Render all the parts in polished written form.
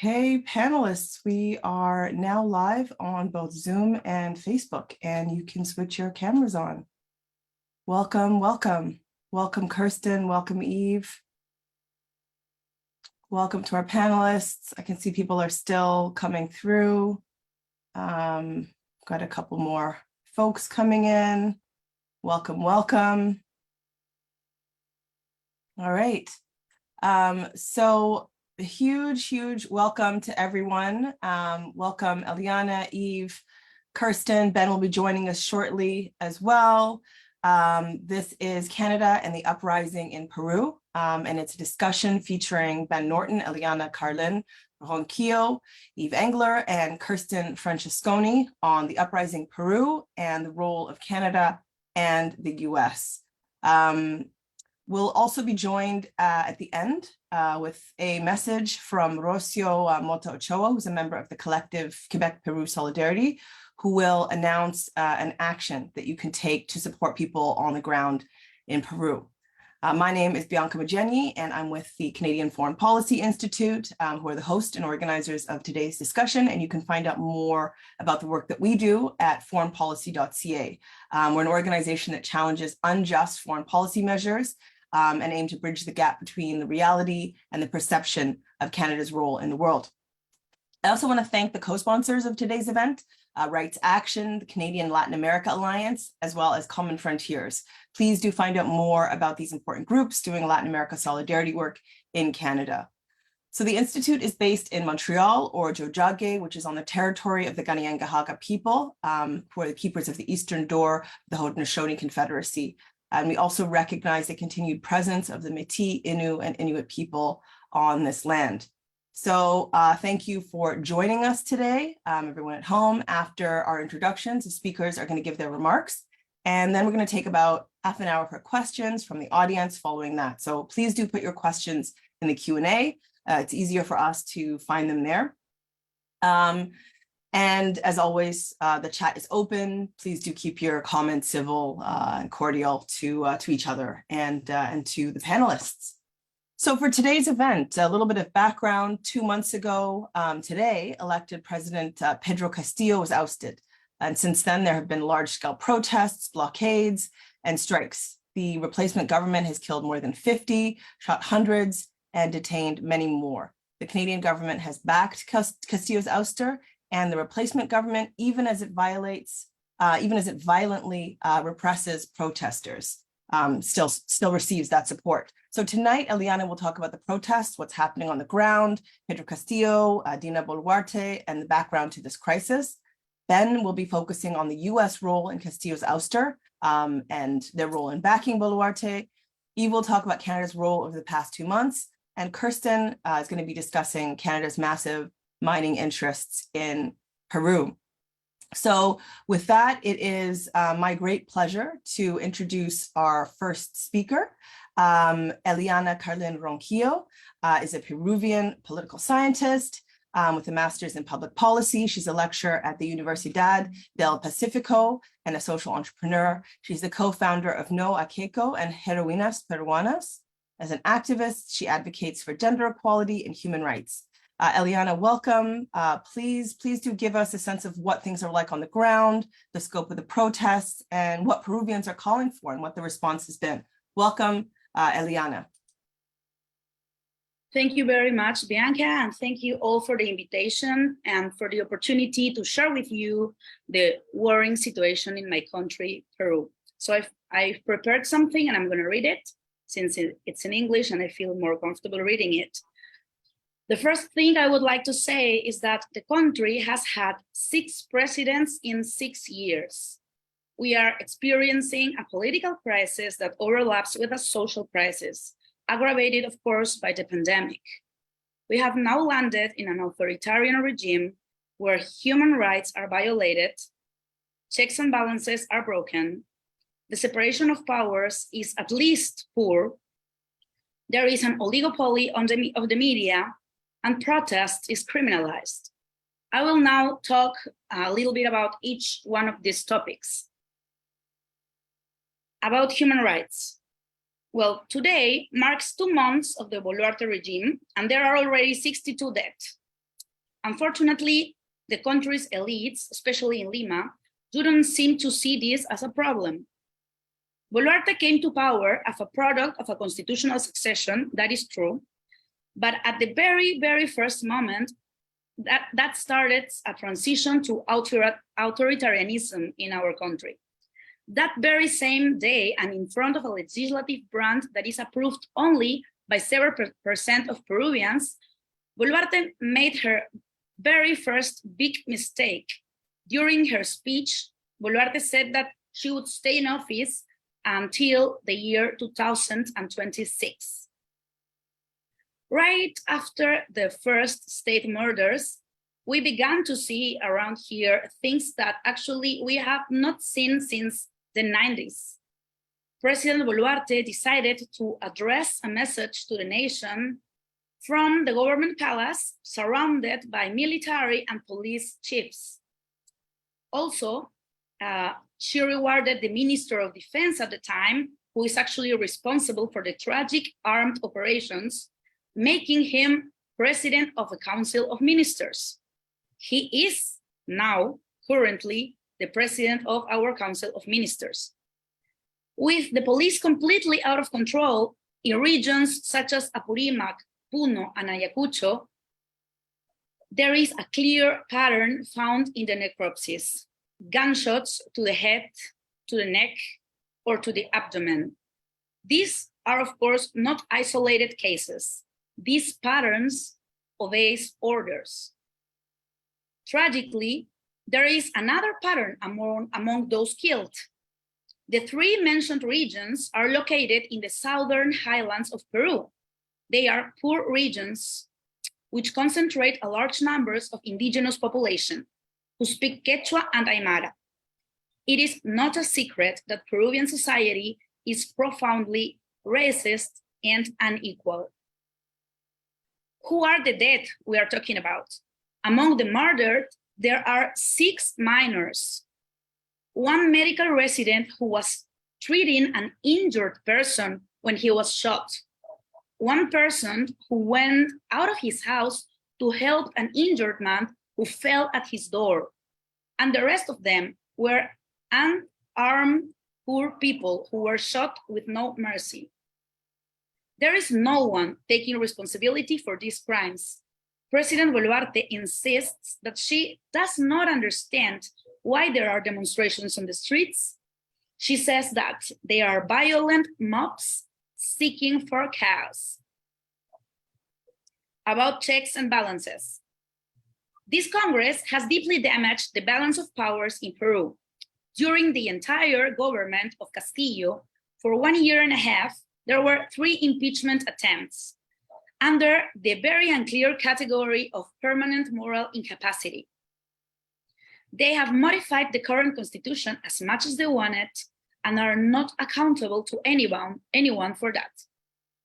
Okay, panelists, we are now live on both Zoom and Facebook, and you can switch your cameras on. Welcome, welcome. Welcome, Kirsten. Welcome, Yves. Welcome to our panelists. I can see people are still coming through. Got a couple more folks coming in. Welcome, welcome. All right. So a huge welcome to everyone. Welcome, Eliana, Yves, Kirsten. Ben will be joining us shortly as well. This is Canada and the Uprising in Peru, and it's a discussion featuring Ben Norton, Eliana, Carlin, Ronquillo, Yves Engler, and Kirsten Francescone on the Uprising Peru and the role of Canada and the US. We'll also be joined at the end with a message from Rocio Mota Ochoa, who's a member of the collective Quebec-Peru Solidarity, who will announce an action that you can take to support people on the ground in Peru. My name is Bianca Mugyenyi, and I'm with the Canadian Foreign Policy Institute, who are the host and organizers of today's discussion. And you can find out more about the work that we do at foreignpolicy.ca. We're an organization that challenges unjust foreign policy measures and aim to bridge the gap between the reality and the perception of Canada's role in the world. I also want to thank the co-sponsors of today's event, Rights Action, the Canadian Latin America Alliance, as well as Common Frontiers. Please do find out more about these important groups doing Latin America solidarity work in Canada. So the Institute is based in Montreal, or Jojage, which is on the territory of the Kanien'kehá:ka people, who are the keepers of the eastern door of the Haudenosaunee Confederacy. And we also recognize the continued presence of the Métis, Innu, and Inuit people on this land. So thank you for joining us today, everyone at home. After our introductions, the speakers are going to give their remarks, and then we're going to take about half an hour for questions from the audience following that. So please do put your questions in the Q&A. It's easier for us to find them there. And as always, the chat is open. Please do keep your comments civil and cordial to each other and to the panelists. So for today's event, a little bit of background. 2 months ago today, elected President Pedro Castillo was ousted. And since then, there have been large-scale protests, blockades, and strikes. The replacement government has killed more than 50, shot hundreds, and detained many more. The Canadian government has backed Castillo's ouster, and the replacement government, even as it violently represses protesters, still receives that support. So tonight, Eliana will talk about the protests, what's happening on the ground, Pedro Castillo, Dina Boluarte, and the background to this crisis. Ben will be focusing on the US role in Castillo's ouster and their role in backing Boluarte. Yves will talk about Canada's role over the past 2 months, and Kirsten is going to be discussing Canada's massive mining interests in Peru. So with that, it is my great pleasure to introduce our first speaker. Eliana Carlin Ronquillo is a Peruvian political scientist with a master's in public policy. She's a lecturer at the Universidad del Pacífico and a social entrepreneur. She's the co-founder of No Aqueco and Heroínas Peruanas. As an activist, she advocates for gender equality and human rights. Eliana, welcome. Please do give us a sense of what things are like on the ground, the scope of the protests, and what Peruvians are calling for and what the response has been. Welcome, Eliana. Thank you very much, Bianca, and thank you all for the invitation and for the opportunity to share with you the worrying situation in my country, Peru. So I've prepared something and I'm going to read it since it's in English and I feel more comfortable reading it. The first thing I would like to say is that the country has had 6 presidents in 6 years. We are experiencing a political crisis that overlaps with a social crisis, aggravated, of course, by the pandemic. We have now landed in an authoritarian regime where human rights are violated, checks and balances are broken, the separation of powers is at least poor, there is an oligopoly of the media, and protest is criminalized. I will now talk a little bit about each one of these topics. About human rights. Well, today marks 2 months of the Boluarte regime, and there are already 62 dead. Unfortunately, the country's elites, especially in Lima, didn't seem to see this as a problem. Boluarte came to power as a product of a constitutional succession, that is true, but at the very, very first moment, that started a transition to authoritarianism in our country. That very same day, and in front of a legislative branch that is approved only by several percent of Peruvians, Boluarte made her very first big mistake. During her speech, Boluarte said that she would stay in office until the year 2026. Right after the first state murders, we began to see around here things that actually we have not seen since the 90s. President Boluarte decided to address a message to the nation from the government palace, surrounded by military and police chiefs. Also, she rewarded the Minister of Defense at the time, who is actually responsible for the tragic armed operations, making him president of the Council of Ministers. He is now currently the president of our Council of Ministers. With the police completely out of control in regions such as Apurímac, Puno, and Ayacucho, there is a clear pattern found in the necropsies: gunshots to the head, to the neck, or to the abdomen. These are, of course, not isolated cases. These patterns obey orders. Tragically, there is another pattern among those killed. The three mentioned regions are located in the southern highlands of Peru. They are poor regions which concentrate a large numbers of indigenous population who speak Quechua and Aymara. It is not a secret that Peruvian society is profoundly racist and unequal. Who are the dead we are talking about? Among the murdered, there are 6 minors, 1 medical resident who was treating an injured person when he was shot, 1 person who went out of his house to help an injured man who fell at his door, and the rest of them were unarmed poor people who were shot with no mercy. There is no one taking responsibility for these crimes. President Boluarte insists that she does not understand why there are demonstrations on the streets. She says that they are violent mobs seeking for chaos. About checks and balances. This Congress has deeply damaged the balance of powers in Peru. During the entire government of Castillo, for 1.5 years, there were 3 impeachment attempts under the very unclear category of permanent moral incapacity. They have modified the current constitution as much as they wanted and are not accountable to anyone for that.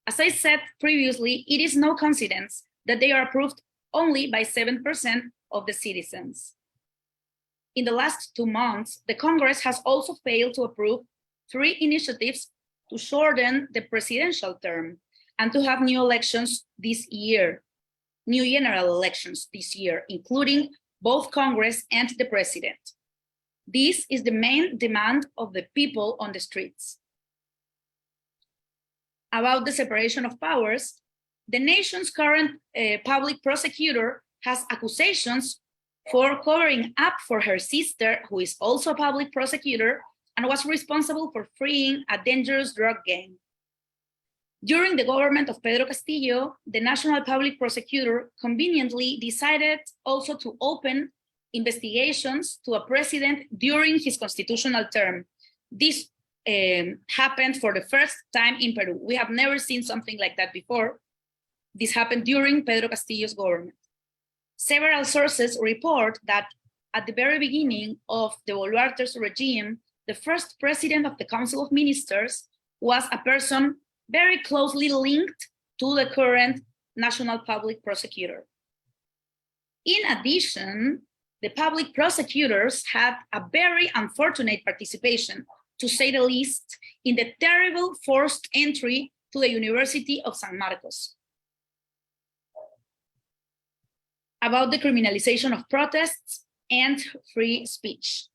As I said previously, it is no coincidence that they are approved only by 7% of the citizens. In the last 2 months, the Congress has also failed to approve 3 initiatives to shorten the presidential term and to have new elections this year, new general elections this year, including both Congress and the president. This is the main demand of the people on the streets. About the separation of powers, the nation's current public prosecutor has accusations for covering up for her sister, who is also a public prosecutor and was responsible for freeing a dangerous drug gang. During the government of Pedro Castillo, the National Public Prosecutor conveniently decided also to open investigations to a president during his constitutional term. This happened for the first time in Peru. We have never seen something like that before. This happened during Pedro Castillo's government. Several sources report that at the very beginning of the Boluarte's regime, the first president of the Council of Ministers was a person very closely linked to the current National Public Prosecutor. In addition, the public prosecutors had a very unfortunate participation, to say the least, in the terrible forced entry to the University of San Marcos. about the criminalization of protests and free speech.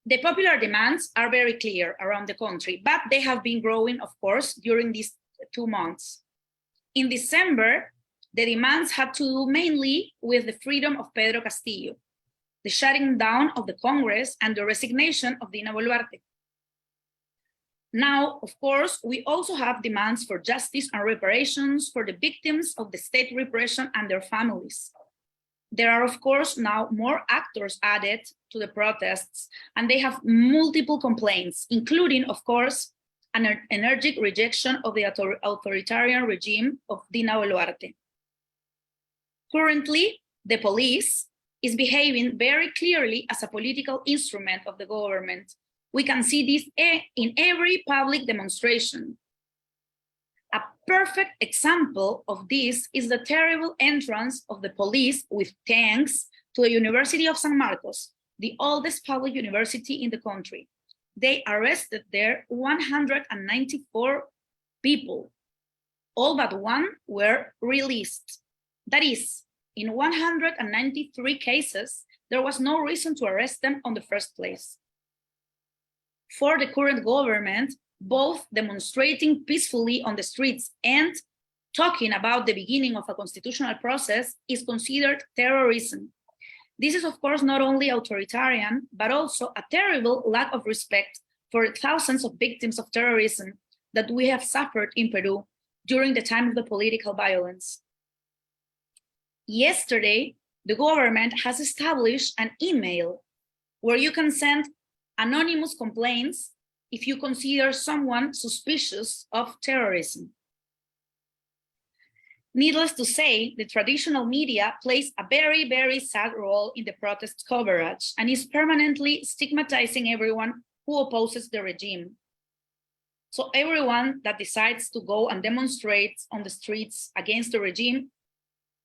The popular demands are very clear around the country, but they have been growing, of course, during these 2 months. In December, the demands had to do mainly with the freedom of Pedro Castillo, the shutting down of the Congress, and the resignation of Dina Boluarte. Now, of course, we also have demands for justice and reparations for the victims of the state repression and their families. There are, of course, now more actors added to the protests, and they have multiple complaints, including, of course, an energetic rejection of the authoritarian regime of Dina Boluarte. Currently, the police is behaving very clearly as a political instrument of the government. We can see this in every public demonstration. A perfect example of this is the terrible entrance of the police with tanks to the University of San Marcos, the oldest public university in the country. They arrested there 194 people. All but one were released. That is, in 193 cases, there was no reason to arrest them in the first place. For the current government, both demonstrating peacefully on the streets and talking about the beginning of a constitutional process is considered terrorism. This is, of course, not only authoritarian, but also a terrible lack of respect for the thousands of victims of terrorism that we have suffered in Peru during the time of the political violence. Yesterday, the government has established an email where you can send anonymous complaints if you consider someone suspicious of terrorism. Needless to say, the traditional media plays a very, very sad role in the protest coverage and is permanently stigmatizing everyone who opposes the regime. So everyone that decides to go and demonstrate on the streets against the regime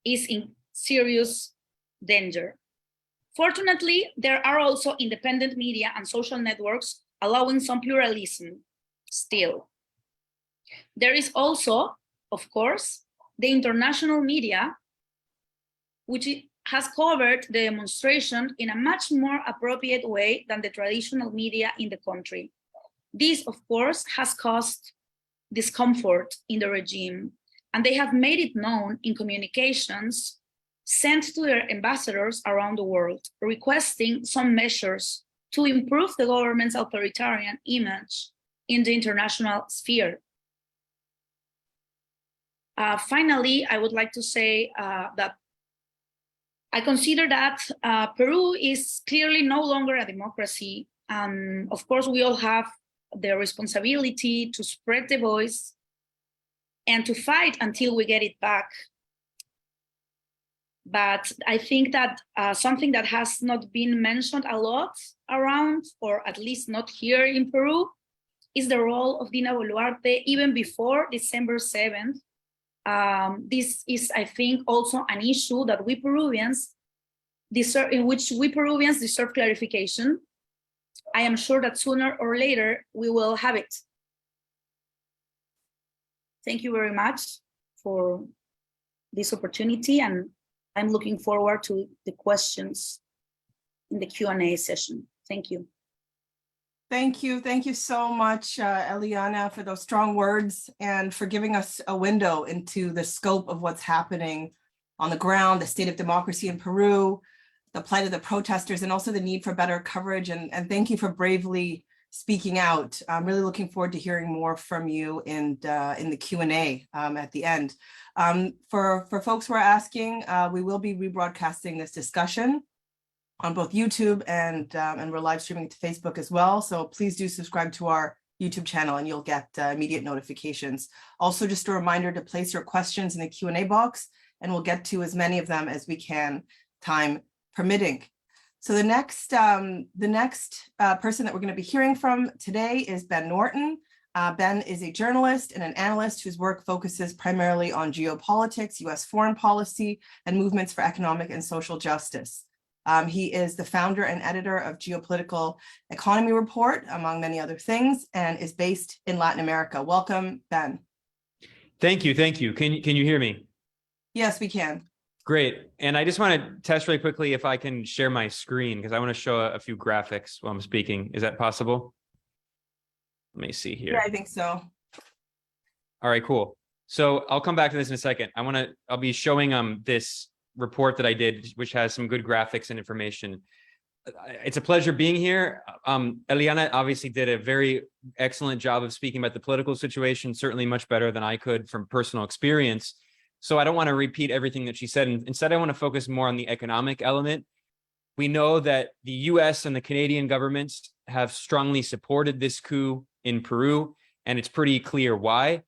is in serious danger. Fortunately, there are also independent media and social networks allowing some pluralism still. There is also, of course, the international media, which has covered the demonstration in a much more appropriate way than the traditional media in the country. This, of course, has caused discomfort in the regime, and they have made it known in communications sent to their ambassadors around the world, requesting some measures to improve the government's authoritarian image in the international sphere. Finally, I would like to say that I consider that Peru is clearly no longer a democracy. Of course, we all have the responsibility to spread the voice and to fight until we get it back. But I think that something that has not been mentioned a lot around, or at least not here in Peru, is the role of Dina Boluarte even before December 7th. This is, I think, also an issue that we Peruvians deserve, in which we Peruvians deserve clarification. I am sure that sooner or later we will have it. Thank you very much for this opportunity, and I'm looking forward to the questions in the Q&A session. Thank you. Thank you. Thank you so much, Eliana, for those strong words and for giving us a window into the scope of what's happening on the ground, the state of democracy in Peru, the plight of the protesters, and also the need for better coverage. And thank you for bravely speaking out. I'm really looking forward to hearing more from you in the Q&A at the end. For folks who are asking, we will be rebroadcasting this discussion on both YouTube and we're live streaming to Facebook as well. So please do subscribe to our YouTube channel and you'll get immediate notifications. Also, just a reminder to place your questions in the Q&A box and we'll get to as many of them as we can, time permitting. So the next person that we're going to be hearing from today is Ben Norton. Ben is a journalist and an analyst whose work focuses primarily on geopolitics, US foreign policy, and movements for economic and social justice. He is the founder and editor of Geopolitical Economy Report, among many other things, and is based in Latin America. Welcome, Ben. Thank you. Thank you. Can you hear me? Yes, we can. Great. And I just want to test really quickly if I can share my screen because I want to show a few graphics while I'm speaking. Is that possible? Let me see here. Yeah, I think so. All right, cool. So I'll come back to this in a second. I'll be showing this report that I did, which has some good graphics and information. It's a pleasure being here. Eliana obviously did a very excellent job of speaking about the political situation, certainly much better than I could from personal experience. So I don't want to repeat everything that she said. Instead, I want to focus more on the economic element. We know that the US and the Canadian governments have strongly supported this coup in Peru, and it's pretty clear why.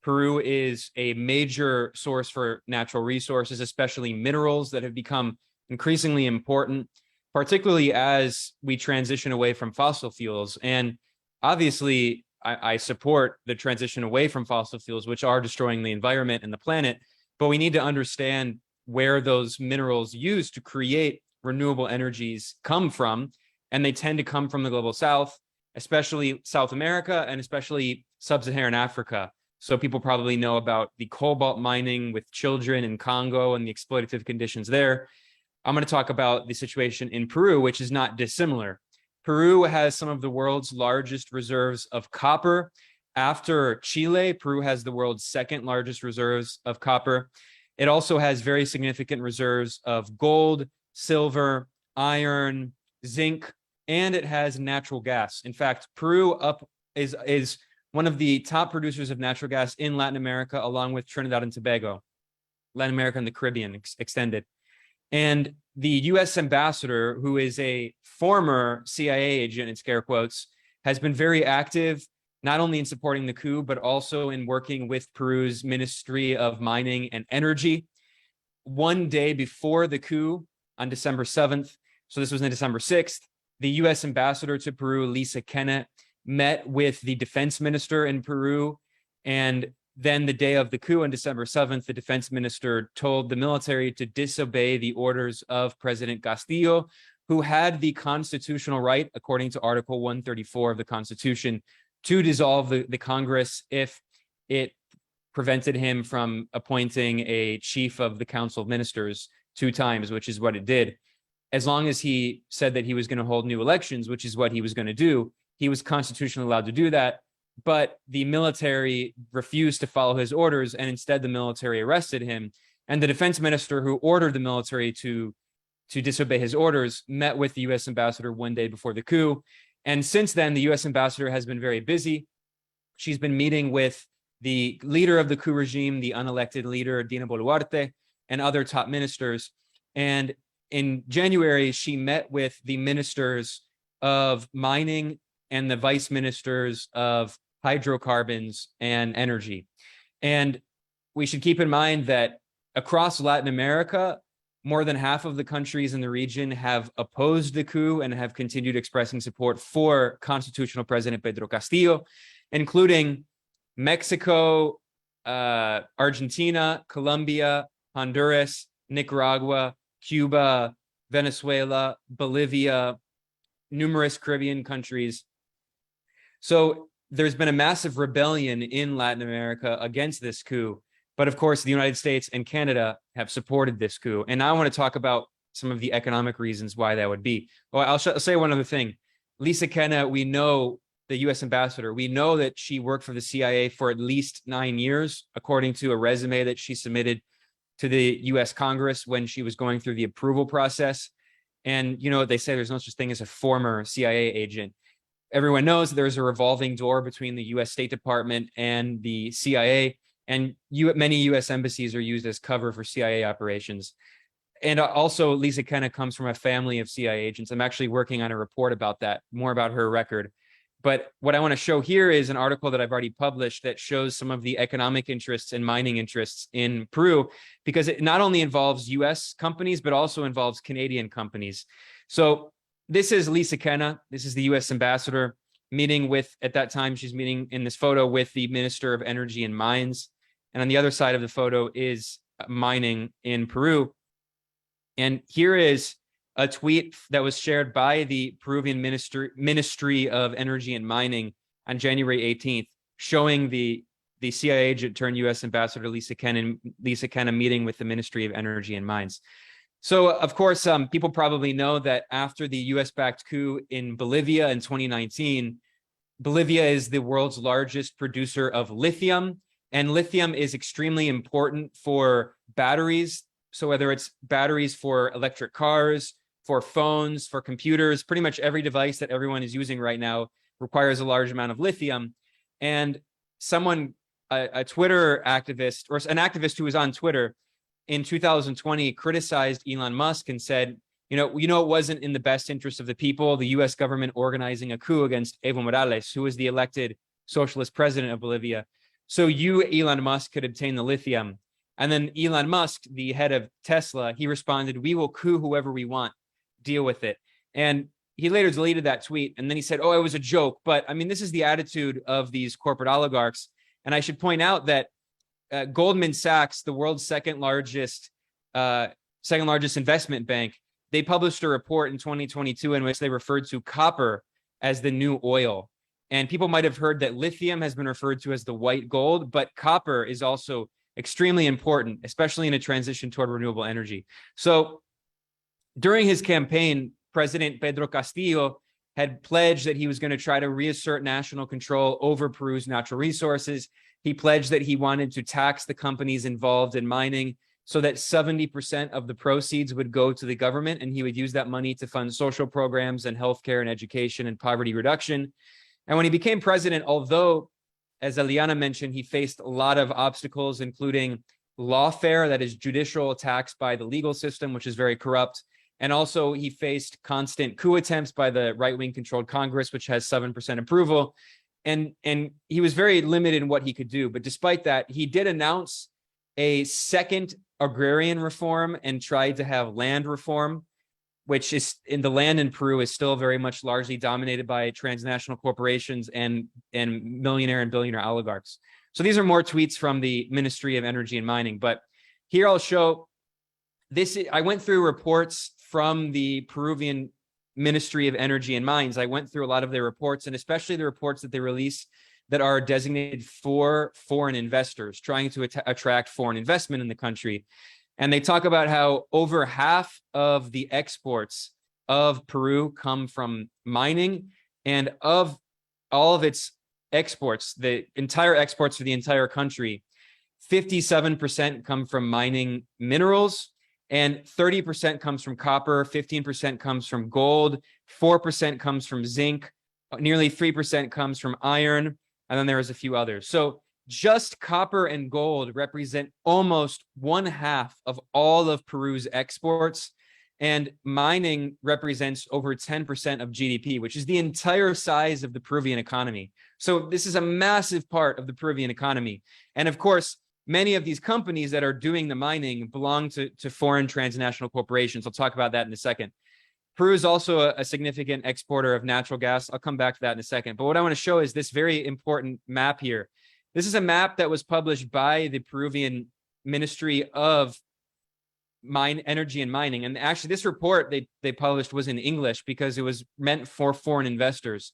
Peru is a major source for natural resources, especially minerals that have become increasingly important, particularly as we transition away from fossil fuels. And obviously, I support the transition away from fossil fuels, which are destroying the environment and the planet, but we need to understand where those minerals used to create renewable energies come from, and they tend to come from the global south, especially South America and especially sub-Saharan Africa. So people probably know about the cobalt mining with children in Congo and the exploitative conditions there. I'm going to talk about the situation in Peru, which is not dissimilar. Peru has some of the world's largest reserves of copper. After Chile, Peru has the world's second largest reserves of copper. It also has very significant reserves of gold, silver, iron, zinc, and it has natural gas. In fact, Peru is one of the top producers of natural gas in Latin America, along with Trinidad and Tobago, Latin America and the Caribbean extended. And the US ambassador, who is a former CIA agent, in scare quotes, has been very active, not only in supporting the coup, but also in working with Peru's Ministry of Mining and Energy. One day before the coup, on December 7th, so this was on December 6th, the US ambassador to Peru, Lisa Kennett, met with the defense minister in Peru. And then the day of the coup on December 7th, the defense minister told the military to disobey the orders of President Castillo, who had the constitutional right, according to Article 134 of the Constitution, to dissolve the Congress if it prevented him from appointing a chief of the Council of Ministers 2 times, which is what it did. As long as he said that he was going to hold new elections, which is what he was going to do, he was constitutionally allowed to do that. But the military refused to follow his orders, and instead the military arrested him. And the defense minister who ordered the military to disobey his orders met with the US ambassador one day before the coup. And since then, the US ambassador has been very busy. She's been meeting with the leader of the coup regime, the unelected leader, Dina Boluarte, and other top ministers. And in January, she met with the ministers of mining and the vice ministers of hydrocarbons and energy. And we should keep in mind that across Latin America, more than half of the countries in the region have opposed the coup and have continued expressing support for constitutional President Pedro Castillo, including Mexico, Argentina, Colombia, Honduras, Nicaragua, Cuba, Venezuela, Bolivia, numerous Caribbean countries. So there's been a massive rebellion in Latin America against this coup. But of course, the United States and Canada have supported this coup. And now I want to talk about some of the economic reasons why that would be. Well, I'll say one other thing. Lisa Kenna, we know, the US ambassador, we know that she worked for the CIA for at least 9 years, according to a resume that she submitted to the US Congress when she was going through the approval process. And you know what they say, there's no such thing as a former CIA agent. Everyone knows there's a revolving door between the US State Department and the CIA, and many US embassies are used as cover for CIA operations. And also, Lisa Kenna comes from a family of CIA agents. I'm actually working on a report about that, more about her record. But what I want to show here is an article that I've already published that shows some of the economic interests and mining interests in Peru, because it not only involves US companies, but also involves Canadian companies. So this is Lisa Kenna. This is the US ambassador meeting with, at that time, she's meeting in this photo with the Minister of Energy and Mines. And on the other side of the photo is mining in Peru. And here is a tweet that was shared by the Peruvian Ministry of Energy and Mining on January 18th, showing the the CIA agent turned U.S. Ambassador Lisa Kenna meeting with the Ministry of Energy and Mines. So, of course, people probably know that after the U.S.-backed coup in Bolivia in 2019, Bolivia is the world's largest producer of lithium, and lithium is extremely important for batteries. So whether it's batteries for electric cars, for phones, for computers, pretty much every device that everyone is using right now requires a large amount of lithium. And someone, a Twitter activist, or an activist who was on Twitter in 2020 criticized Elon Musk and said, you know, it wasn't in the best interest of the people, the US government organizing a coup against Evo Morales, who was the elected socialist president of Bolivia. So you, Elon Musk, could obtain the lithium. And then Elon Musk, the head of Tesla, he responded, we will coup whoever we want, deal with it. And he later deleted that tweet. And then he said, oh, it was a joke. But I mean, this is the attitude of these corporate oligarchs. And I should point out that Goldman Sachs, the world's second largest investment bank, they published a report in 2022 in which they referred to copper as the new oil. And people might have heard that lithium has been referred to as the white gold, but copper is also extremely important, especially in a transition toward renewable energy. So during his campaign, President Pedro Castillo had pledged that he was going to try to reassert national control over Peru's natural resources. He pledged that he wanted to tax the companies involved in mining so that 70% of the proceeds would go to the government, and he would use that money to fund social programs and healthcare and education and poverty reduction. And when he became president, although, as Eliana mentioned, he faced a lot of obstacles, including lawfare, that is judicial attacks by the legal system, which is very corrupt. And also he faced constant coup attempts by the right-wing controlled Congress, which has 7% approval. And he was very limited in what he could do. But despite that, he did announce a second agrarian reform and tried to have land reform, which is in the land in Peru is still very much largely dominated by transnational corporations and millionaire and billionaire oligarchs. So these are more tweets from the Ministry of Energy and Mining. But here I'll show this. I went through reports from the Peruvian Ministry of Energy and Mines. I went through a lot of their reports, and especially the reports that they release that are designated for foreign investors, trying to attract foreign investment in the country. And they talk about how over half of the exports of Peru come from mining, and of all of its exports, the entire exports for the entire country, 57% come from mining minerals, and 30% comes from copper, 15% comes from gold, 4% comes from zinc, nearly 3% comes from iron, and then there is a few others. So just copper and gold represent almost 1/2 of all of Peru's exports, and mining represents over 10% of GDP, which is the entire size of the Peruvian economy. So this is a massive part of the Peruvian economy. And of course, many of these companies that are doing the mining belong to foreign transnational corporations. I'll talk about that in a second. Peru is also a significant exporter of natural gas. I'll come back to that in a second. But what I want to show is this very important map here. This is a map that was published by the Peruvian Ministry of Energy and Mining. And actually, this report they published was in English because it was meant for foreign investors.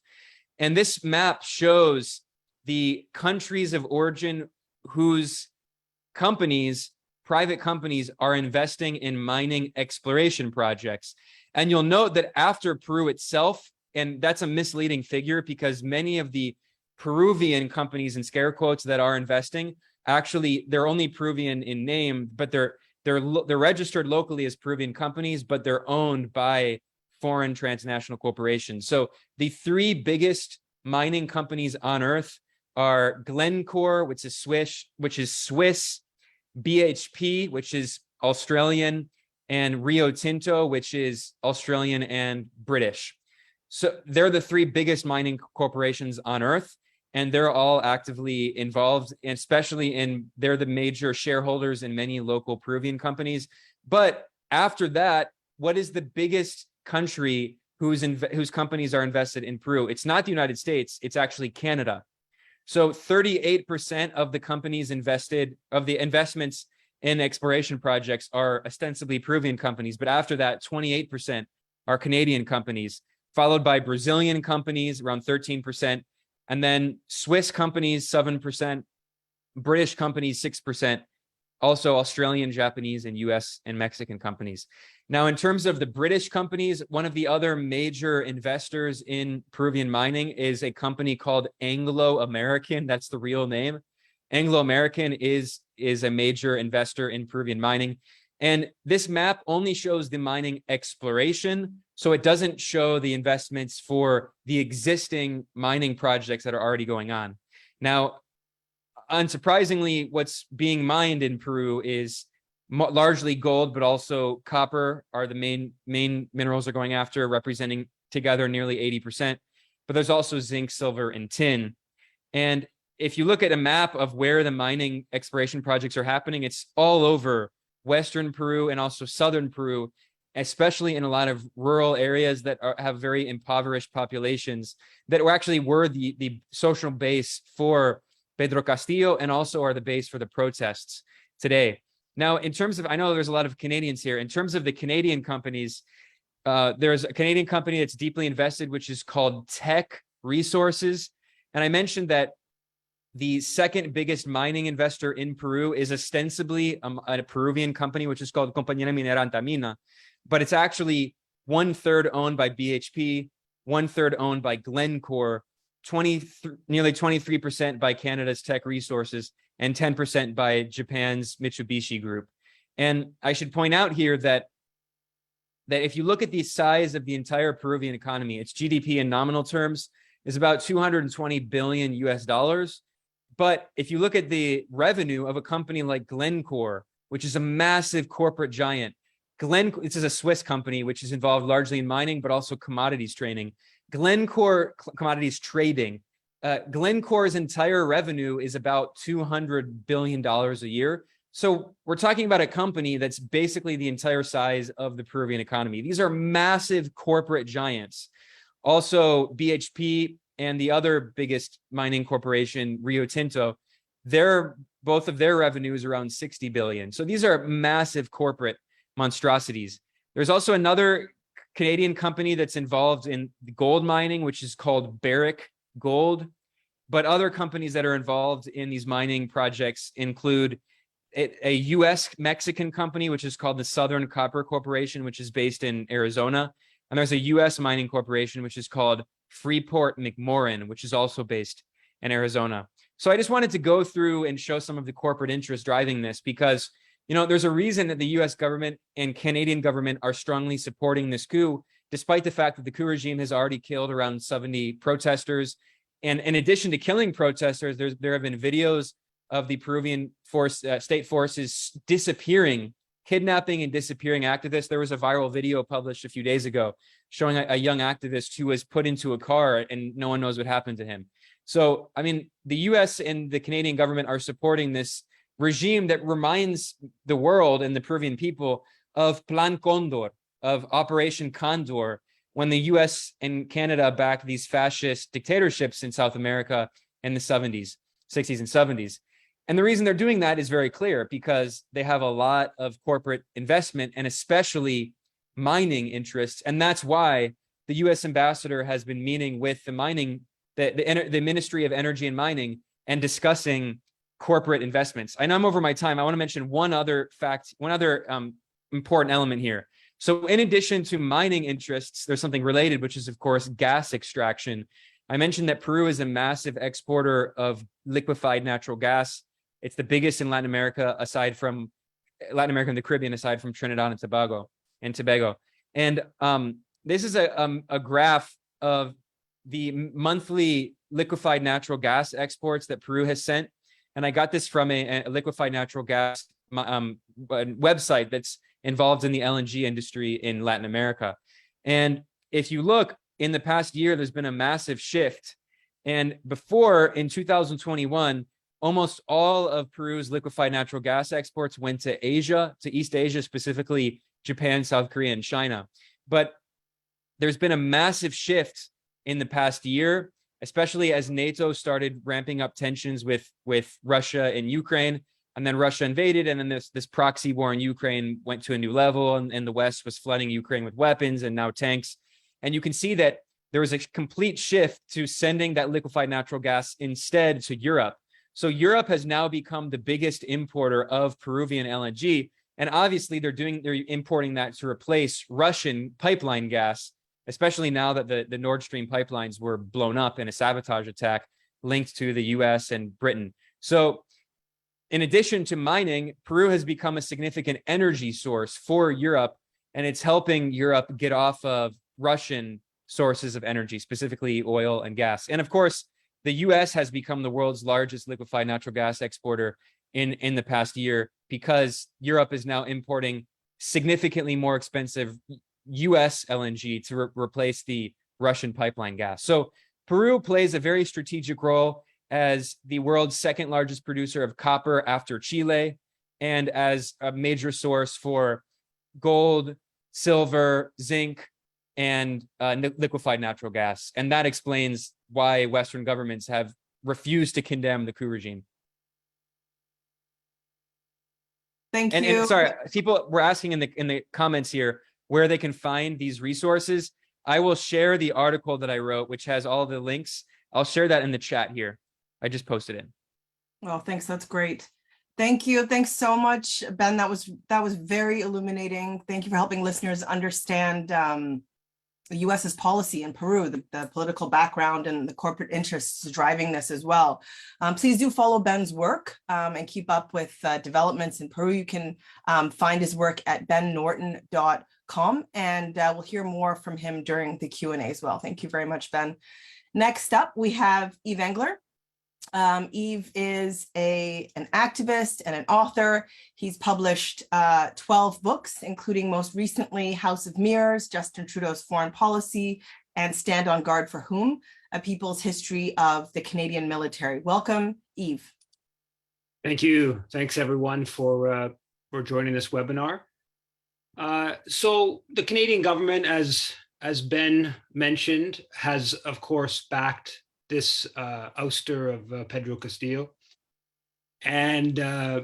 And this map shows the countries of origin whose companies, private companies, are investing in mining exploration projects. And you'll note that after Peru itself, and that's a misleading figure because many of the Peruvian companies in scare quotes that are investing, actually, they're only Peruvian in name, but they're registered locally as Peruvian companies, but they're owned by foreign transnational corporations. So the three biggest mining companies on earth are Glencore, which is Swiss, BHP, which is Australian, and Rio Tinto, which is Australian and British. So they're the three biggest mining corporations on earth, and they're all actively involved, and especially they're the major shareholders in many local Peruvian companies. But after that, what is the biggest country whose companies are invested in Peru? It's not the United States, it's actually Canada. So 38% of the companies of the investments in exploration projects are ostensibly Peruvian companies, but after that, 28% are Canadian companies, followed by Brazilian companies, around 13%, and then Swiss companies, 7%, British companies, 6%, also Australian, Japanese, and US and Mexican companies. Now, in terms of the British companies, one of the other major investors in Peruvian mining is a company called Anglo-American. That's the real name. Anglo-American is a major investor in Peruvian mining. And this map only shows the mining exploration. So it doesn't show the investments for the existing mining projects that are already going on. Now, unsurprisingly, what's being mined in Peru is largely gold, but also copper are the main minerals are going after, representing together nearly 80%. But there's also zinc, silver, and tin. And if you look at a map of where the mining exploration projects are happening, it's all over Western Peru and also Southern Peru, especially in a lot of rural areas that have very impoverished populations that were the social base for Pedro Castillo and also are the base for the protests today. Now, in terms of, I know there's a lot of Canadians here. In terms of the Canadian companies, there's a Canadian company that's deeply invested, which is called Teck Resources. And I mentioned that the second biggest mining investor in Peru is ostensibly a Peruvian company, which is called Compañía Minera Antamina, but it's actually 1/3 owned by BHP, 1/3 owned by Glencore, nearly 23% by Canada's Teck Resources, and 10% by Japan's Mitsubishi Group. And I should point out here that if you look at the size of the entire Peruvian economy, its GDP in nominal terms is about $220 billion US. But if you look at the revenue of a company like Glencore, which is a massive corporate giant, this is a Swiss company, which is involved largely in mining, but also commodities trading. Glencore's entire revenue is about $200 billion a year. So we're talking about a company that's basically the entire size of the Peruvian economy. These are massive corporate giants. Also, BHP and the other biggest mining corporation, Rio Tinto, both of their revenue is around 60 billion. So these are massive corporate monstrosities. There's also another Canadian company that's involved in gold mining, which is called Barrick Gold. But other companies that are involved in these mining projects include a US-Mexican company, which is called the Southern Copper Corporation, which is based in Arizona. And there's a US mining corporation, which is called Freeport-McMoRan, which is also based in Arizona. So I just wanted to go through and show some of the corporate interests driving this because, you know, there's a reason that the US government and Canadian government are strongly supporting this coup, despite the fact that the coup regime has already killed around 70 protesters. And in addition to killing protesters, there have been videos of the Peruvian state forces kidnapping and disappearing activists. There was a viral video published a few days ago showing a young activist who was put into a car and no one knows what happened to him. So, I mean, the US and the Canadian government are supporting this regime that reminds the world and the Peruvian people of Plan Condor, of Operation Condor, when the US and Canada backed these fascist dictatorships in South America in the 60s and 70s. And the reason they're doing that is very clear, because they have a lot of corporate investment and especially mining interests. And that's why the US ambassador has been meeting with the Ministry of Energy and Mining and discussing corporate investments. I know I'm over my time. I want to mention one other important element here. So in addition to mining interests, there's something related, which is, of course, gas extraction. I mentioned that Peru is a massive exporter of liquefied natural gas. It's the biggest in Latin America and the Caribbean, aside from Trinidad and Tobago. And this is a graph of the monthly liquefied natural gas exports that Peru has sent. And I got this from a liquefied natural gas website that's involved in the LNG industry in Latin America. And if you look, in the past year, there's been a massive shift. And before, in 2021, almost all of Peru's liquefied natural gas exports went to Asia, to East Asia, specifically Japan, South Korea, and China. But there's been a massive shift in the past year, especially as NATO started ramping up tensions with Russia and Ukraine. And then Russia invaded, and then this proxy war in Ukraine went to a new level, and the West was flooding Ukraine with weapons and now tanks. And you can see that there was a complete shift to sending that liquefied natural gas instead to Europe. So Europe has now become the biggest importer of Peruvian LNG. And obviously they're importing that to replace Russian pipeline gas, especially now that the Nord Stream pipelines were blown up in a sabotage attack linked to the US and Britain. So in addition to mining, Peru has become a significant energy source for Europe, and it's helping Europe get off of Russian sources of energy, specifically oil and gas. And of course, the US has become the world's largest liquefied natural gas exporter in the past year because Europe is now importing significantly more expensive US LNG to replace the Russian pipeline gas. So Peru plays a very strategic role as the world's second largest producer of copper after Chile, and as a major source for gold, silver, zinc, and liquefied natural gas. And that explains why Western governments have refused to condemn the coup regime. Thank you. And sorry, people were asking in the comments here where they can find these resources. I will share the article that I wrote, which has all the links. I'll share that in the chat here. I just posted it. Well, thanks. That's great. Thank you. Thanks so much, Ben. That was very illuminating. Thank you for helping listeners understand the US's policy in Peru, the political background and the corporate interests driving this as well. Please do follow Ben's work and keep up with developments in Peru. You can find his work at bennorton.com, and we'll hear more from him during the Q&A as well. Thank you very much, Ben. Next up, we have Yves Engler. Yves is an activist and an author. He's published 12 books, including most recently House of Mirrors, Justin Trudeau's Foreign Policy, and Stand on Guard for Whom? A People's History of the Canadian Military. Welcome, Yves. Thank you. Thanks, everyone, for joining this webinar. So the Canadian government, as Ben mentioned, has, of course, backed this ouster of Pedro Castillo, and I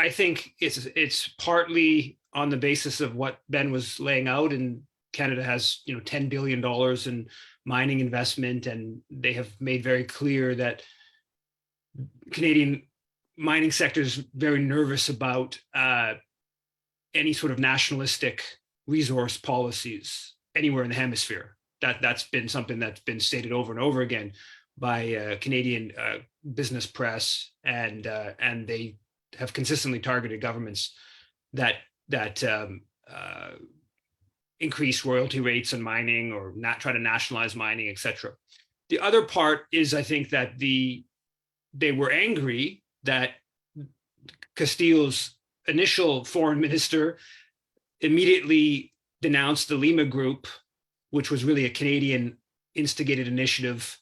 think it's partly on the basis of what Ben was laying out. And Canada has $10 billion in mining investment, and they have made very clear that Canadian mining sector is very nervous about any sort of nationalistic resource policies anywhere in the hemisphere. That's been something that's been stated over and over again by Canadian business press, and they have consistently targeted governments that increase royalty rates on mining or not try to nationalize mining, etc. The other part is, I think, that they were angry that Castillo's initial foreign minister immediately denounced the Lima Group, which was really a Canadian instigated initiative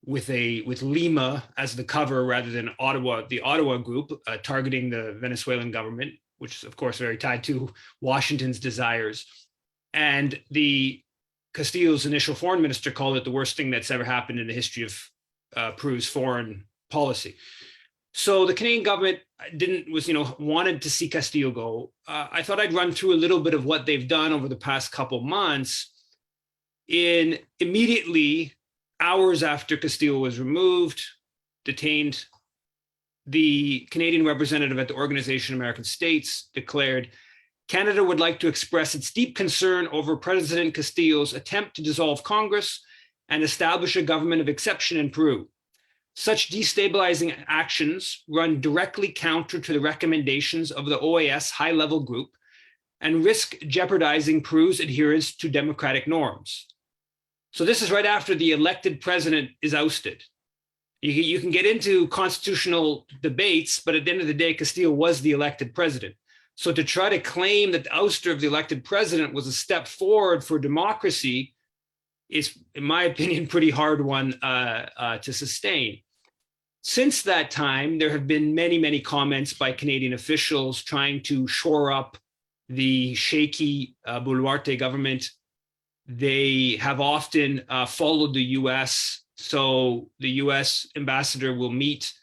with Lima as the cover rather than Ottawa, the Ottawa group, targeting the Venezuelan government, which is of course very tied to Washington's desires. And the Castillo's initial foreign minister called it the worst thing that's ever happened in the history of Peru's foreign policy. So the Canadian government wanted to see Castillo go. I thought I'd run through a little bit of what they've done over the past couple months. Immediately, hours after Castillo was removed, detained, the Canadian representative at the Organization of American States declared, Canada would like to express its deep concern over President Castillo's attempt to dissolve Congress and establish a government of exception in Peru. Such destabilizing actions run directly counter to the recommendations of the OAS high-level group and risk jeopardizing Peru's adherence to democratic norms. So this is right after the elected president is ousted. You can get into constitutional debates, but at the end of the day, Castillo was the elected president. So to try to claim that the ouster of the elected president was a step forward for democracy is, in my opinion, pretty hard one to sustain. Since that time, there have been many, many comments by Canadian officials trying to shore up the shaky Boluarte government. They have often followed the US. So the US ambassador will meet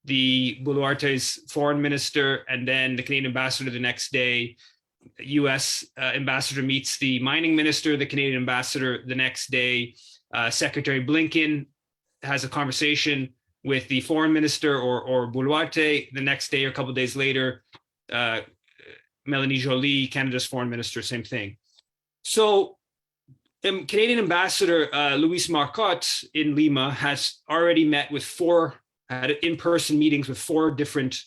the Boluarte's foreign minister, and then the Canadian ambassador the next day. US ambassador meets the mining minister, the Canadian ambassador the next day. Secretary Blinken has a conversation with the foreign minister or Boluarte. The next day or a couple of days later, Melanie Joly, Canada's foreign minister, same thing. So Canadian Ambassador Luis Marcotte in Lima has already met with had in-person meetings with 4 different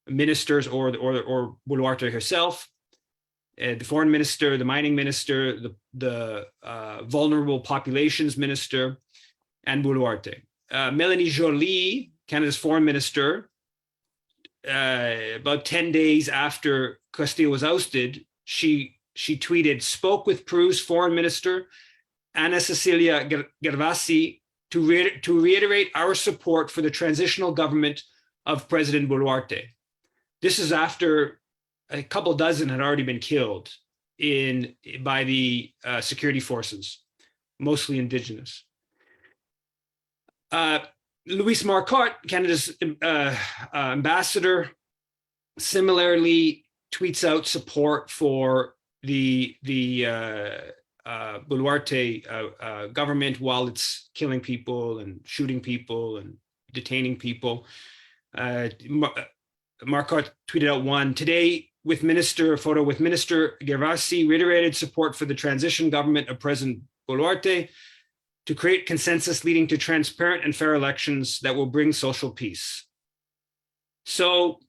ministers or Boluarte herself, the foreign minister, the mining minister, the vulnerable populations minister, and Boluarte. Melanie Joly, Canada's foreign minister, about 10 days after Castillo was ousted, she tweeted, spoke with Peru's foreign minister, Ana Cecilia Gervasi, to reiterate our support for the transitional government of President Boluarte. This is after a couple dozen had already been killed by the security forces, mostly indigenous. Luis Marcotte, Canada's ambassador, similarly tweets out support for the Boluarte government while it's killing people and shooting people and detaining people. Marcotte tweeted out one today with Minister Gervasi, reiterated support for the transition government of President Boluarte to create consensus leading to transparent and fair elections that will bring social peace. So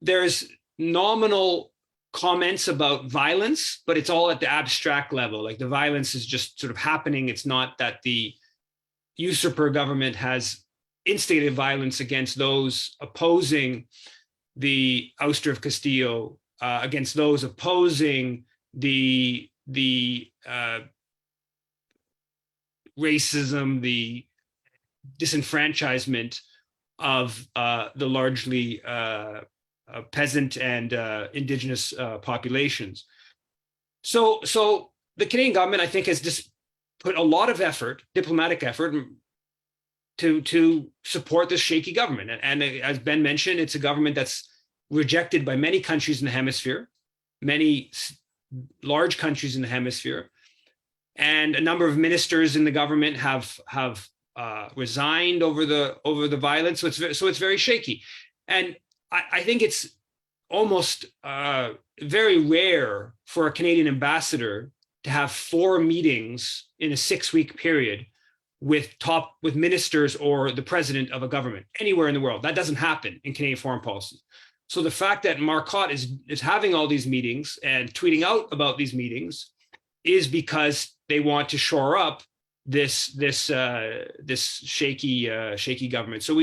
there's nominal comments about violence, but it's all at the abstract level. Like the violence is just sort of happening. It's not that the usurper government has instigated violence against those opposing the ouster of Castillo, against those opposing the racism, the disenfranchisement of the largely peasant and indigenous populations. So the Canadian government, I think, has just put a lot of effort, diplomatic effort, to support this shaky government. And as Ben mentioned, it's a government that's rejected by many countries in the hemisphere, many large countries in the hemisphere, and a number of ministers in the government have resigned over the violence. So it's very shaky, and I think it's almost very rare for a Canadian ambassador to have 4 meetings in a 6-week period with ministers or the president of a government anywhere in the world. That doesn't happen in Canadian foreign policy. So the fact that Marcotte is having all these meetings and tweeting out about these meetings is because they want to shore up this shaky government. So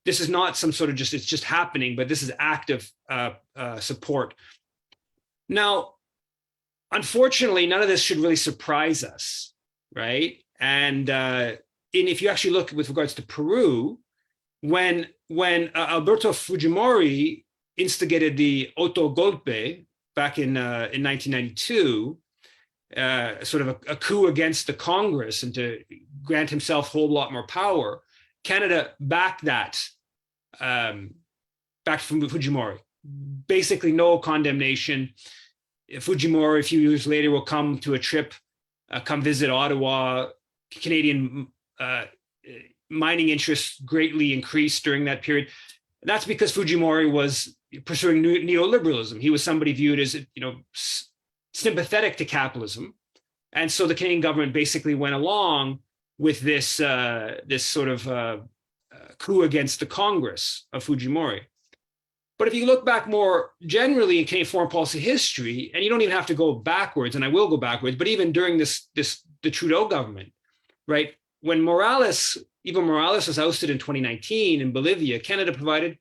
this is not some sort of it's just happening, but this is active support. Now, unfortunately, none of this should really surprise us, right? And if you actually look with regards to Peru, when Alberto Fujimori instigated the Auto Golpe back in 1992, sort of a coup against the Congress and to grant himself a whole lot more power, Canada backed that, back from Fujimori. Basically, no condemnation. Fujimori, a few years later, will come to a trip, come visit Ottawa. Canadian mining interests greatly increased during that period. That's because Fujimori was pursuing neoliberalism. He was somebody viewed as, sympathetic to capitalism, and so the Canadian government basically went along with this sort of coup against the Congress of Fujimori. But if you look back more generally in Canadian foreign policy history, and you don't even have to go backwards, and I will go backwards, but even during the Trudeau government, right? When Evo Morales was ousted in 2019 in Bolivia, Canada provided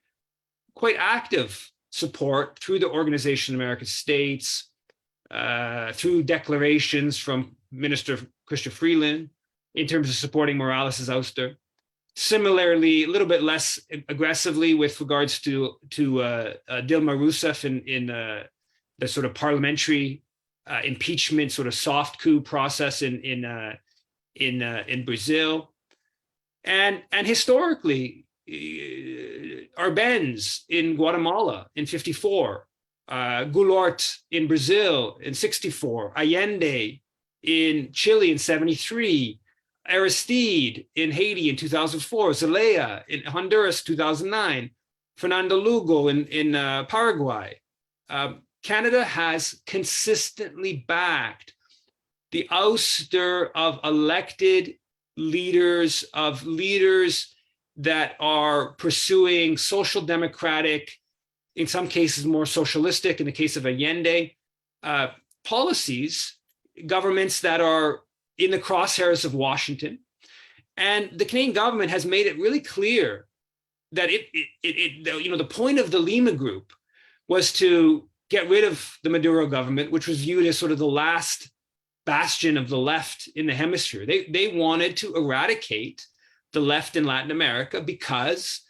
quite active support through the Organization of American States, through declarations from Minister Chrystia Freeland in terms of supporting Morales' ouster. Similarly, a little bit less aggressively with regards to Dilma Rousseff in the sort of parliamentary impeachment, sort of soft coup process in Brazil, and historically, Arbenz in Guatemala in 1954, Goulart in Brazil in 1964, Allende in Chile in 1973. Aristide in Haiti in 2004, Zelaya in Honduras 2009, Fernando Lugo in Paraguay. Canada has consistently backed the ouster of elected leaders, of leaders that are pursuing social democratic, in some cases more socialistic, in the case of Allende, policies, governments that are in the crosshairs of Washington. And the Canadian government has made it really clear that the point of the Lima Group was to get rid of the Maduro government, which was viewed as sort of the last bastion of the left in the hemisphere. They wanted to eradicate the left in Latin America because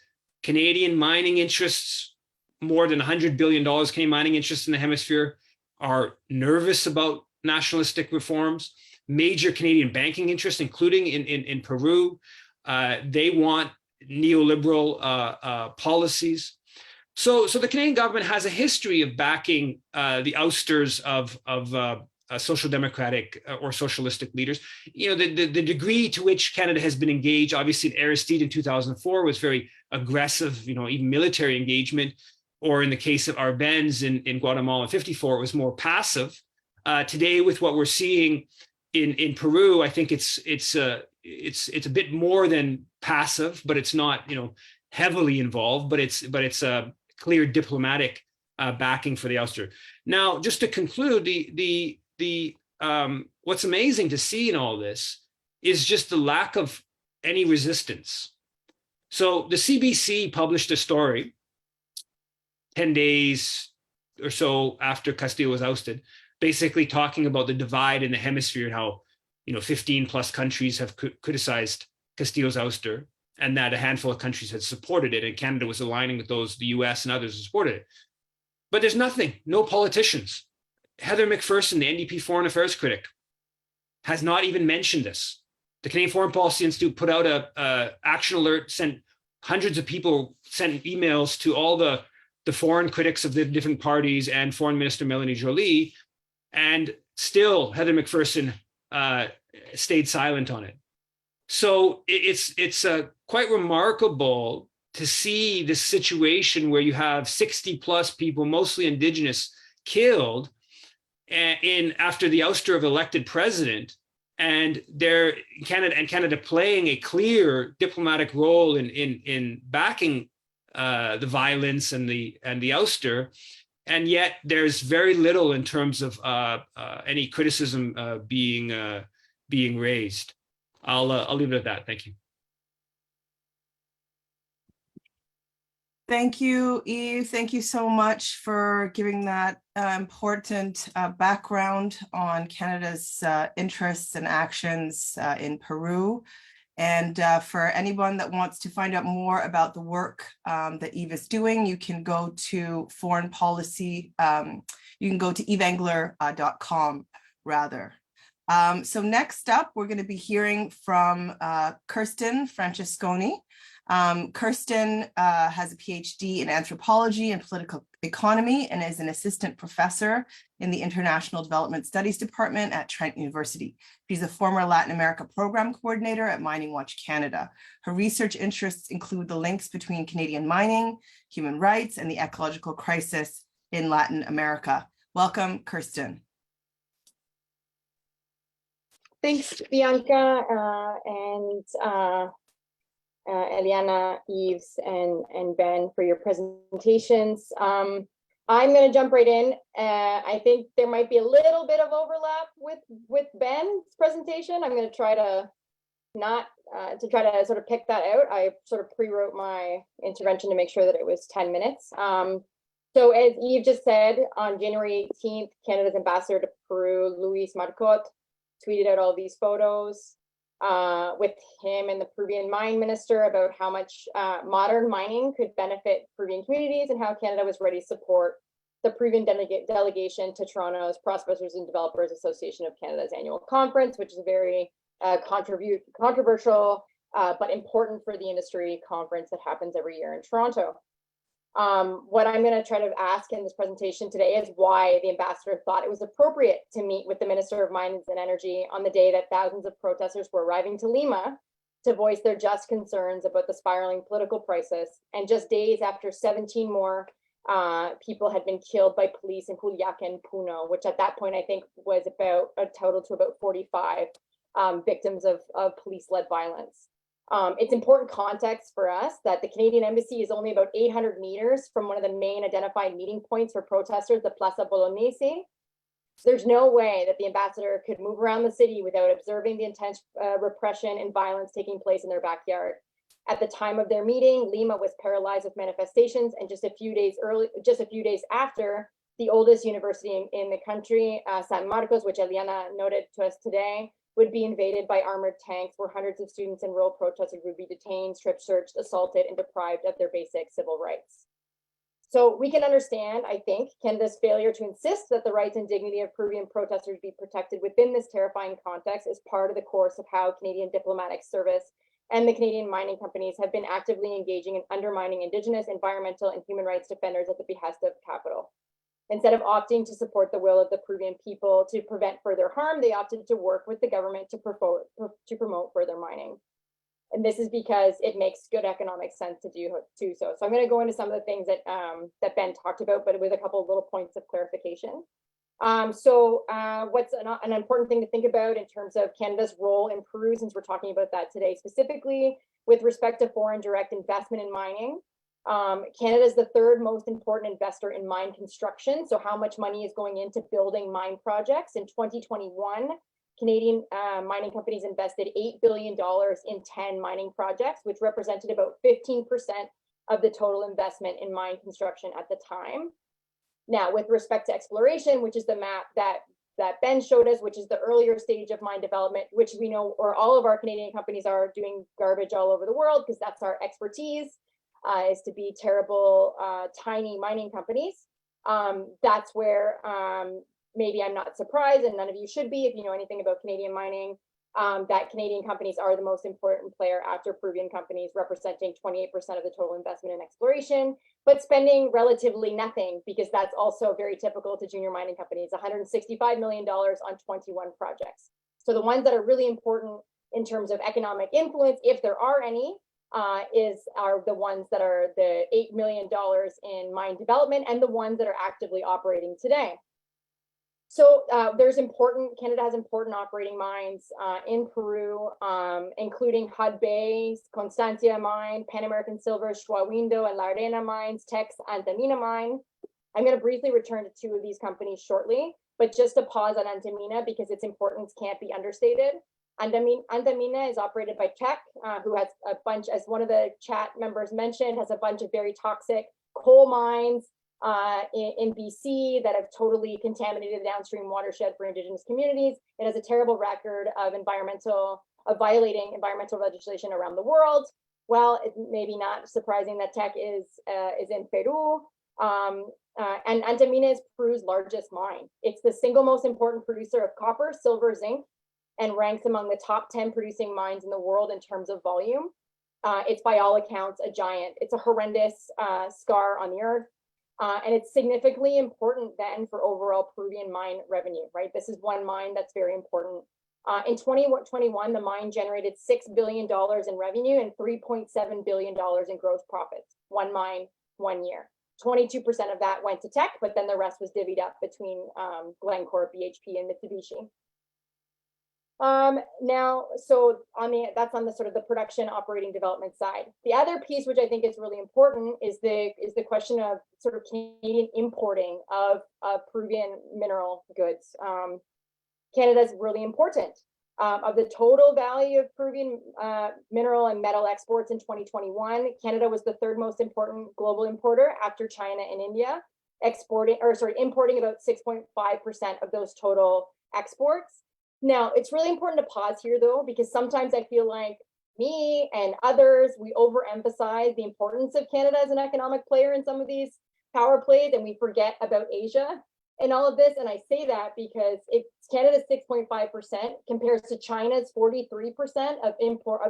Canadian mining interests, more than $100 billion Canadian mining interests in the hemisphere, are nervous about nationalistic reforms. Major Canadian banking interests, including in Peru, they want neoliberal policies. So the Canadian government has a history of backing the ousters of social democratic or socialistic leaders. The degree to which Canada has been engaged, obviously in Aristide in 2004 was very aggressive, even military engagement, or in the case of Arbenz in Guatemala in 54, it was more passive. Today, with what we're seeing in Peru, I think it's a bit more than passive, but it's not heavily involved, but it's a clear diplomatic backing for the ouster. Now, just to conclude, what's amazing to see in all this is just the lack of any resistance. So the CBC published a story 10 days or so after Castillo was ousted, basically talking about the divide in the hemisphere and how 15 plus countries have criticized Castillo's ouster, and that a handful of countries had supported it, and Canada was aligning with those, the US and others who supported it. But there's nothing, no politicians. Heather McPherson, the NDP foreign affairs critic, has not even mentioned this. The Canadian Foreign Policy Institute put out a action alert, sent hundreds of people, sent emails to all the foreign critics of the different parties and Foreign Minister Melanie Joly, and still Heather McPherson stayed silent on it. So it's quite remarkable to see this situation where you have 60 plus people, mostly indigenous, killed after the ouster of elected president, and Canada playing a clear diplomatic role in backing the violence and the ouster, and yet there's very little in terms of any criticism being raised. I'll leave it at that. Thank you. Thank you, Yves. Thank you so much for giving that important background on Canada's interests and actions in Peru. And for anyone that wants to find out more about the work that Yves is doing, you can go to foreign policy. You can go to yvesengler.com rather. So next up, we're going to be hearing from Kirsten Francescone. Kirsten has a PhD in anthropology and political economy and is an assistant professor in the International Development Studies Department at Trent University. She's a former Latin America program coordinator at Mining Watch Canada. Her research interests include the links between Canadian mining, human rights, and the ecological crisis in Latin America. Welcome, Kirsten. Thanks, Bianca, and Eliana, Yves, and Ben for your presentations. I'm going to jump right in. I think there might be a little bit of overlap with Ben's presentation. I'm going to try to sort of pick that out. I sort of pre-wrote my intervention to make sure that it was 10 minutes. So as Yves just said, on January 18th, Canada's ambassador to Peru, Luis Marcotte, tweeted out all these photos with him and the Peruvian mine minister about how much modern mining could benefit Peruvian communities and how Canada was ready to support the Peruvian delegation to Toronto's Prospectors and Developers Association of Canada's annual conference, which is a very controversial but important for the industry conference that happens every year in Toronto. What I'm going to try to ask in this presentation today is why the ambassador thought it was appropriate to meet with the Minister of Mines and Energy on the day that thousands of protesters were arriving to Lima to voice their just concerns about the spiraling political crisis, and just days after 17 more people had been killed by police in Juliaca and Puno, which at that point I think was about a total to about 45 victims of police-led violence. It's important context for us that the Canadian Embassy is only about 800 meters from one of the main identified meeting points for protesters, the Plaza Bolognese. There's no way that the ambassador could move around the city without observing the intense repression and violence taking place in their backyard. At the time of their meeting, Lima was paralyzed with manifestations, and just a few days after, the oldest university in the country, San Marcos, which Eliana noted to us today, would be invaded by armored tanks, where hundreds of students and rural protesters would be detained, strip searched, assaulted, and deprived of their basic civil rights. So we can understand, I think, Canada's failure to insist that the rights and dignity of Peruvian protesters be protected within this terrifying context is part of the course of how Canadian diplomatic service and the Canadian mining companies have been actively engaging in undermining Indigenous, environmental, and human rights defenders at the behest of capital. Instead of opting to support the will of the Peruvian people to prevent further harm, they opted to work with the government to promote further mining. And this is because it makes good economic sense to do so. So I'm going to go into some of the things that that Ben talked about, but with a couple of little points of clarification. What's an important thing to think about in terms of Canada's role in Peru, since we're talking about that today, specifically with respect to foreign direct investment in mining. Canada is the third most important investor in mine construction. So how much money is going into building mine projects? In 2021, Canadian mining companies invested $8 billion in 10 mining projects, which represented about 15% of the total investment in mine construction at the time. Now, with respect to exploration, which is the map that Ben showed us, which is the earlier stage of mine development, which we know, or all of our Canadian companies are doing garbage all over the world, because that's our expertise, is to be terrible, tiny mining companies. That's where maybe I'm not surprised, and none of you should be if you know anything about Canadian mining, that Canadian companies are the most important player after Peruvian companies, representing 28% of the total investment in exploration, but spending relatively nothing, because that's also very typical to junior mining companies, $165 million on 21 projects. So the ones that are really important in terms of economic influence, if there are any, are the ones that are the $8 million in mine development and the ones that are actively operating today. So Canada has important operating mines in Peru, including Hudbay, Constancia Mine, Pan American Silver, Shuawindo, and La Arena Mines, Teck's Antamina Mine. I'm going to briefly return to two of these companies shortly, but just to pause on Antamina because its importance can't be understated. Antamina is operated by Teck, who has a bunch, as one of the chat members mentioned, has a bunch of very toxic coal mines in BC that have totally contaminated the downstream watershed for Indigenous communities. It has a terrible record of violating environmental legislation around the world. Well, it may be not surprising that Teck is in Peru. And Antamina is Peru's largest mine. It's the single most important producer of copper, silver, zinc, and ranks among the top 10 producing mines in the world in terms of volume. It's by all accounts a giant. It's a horrendous scar on the earth. And it's significantly important then for overall Peruvian mine revenue, right? This is one mine that's very important. In 2021, the mine generated $6 billion in revenue and $3.7 billion in gross profits. One mine, 1 year. 22% of that went to Teck, but then the rest was divvied up between Glencore, BHP, and Mitsubishi. That's on the sort of the production operating development side. The other piece, which I think is really important, is the question of sort of Canadian importing of Peruvian mineral goods. Canada is really important. Of the total value of Peruvian mineral and metal exports in 2021, Canada was the third most important global importer after China and India, importing about 6.5% of those total exports. Now, it's really important to pause here, though, because sometimes I feel like me and others, we overemphasize the importance of Canada as an economic player in some of these power plays, and we forget about Asia and all of this. And I say that because Canada's 6.5% compares to China's 43% of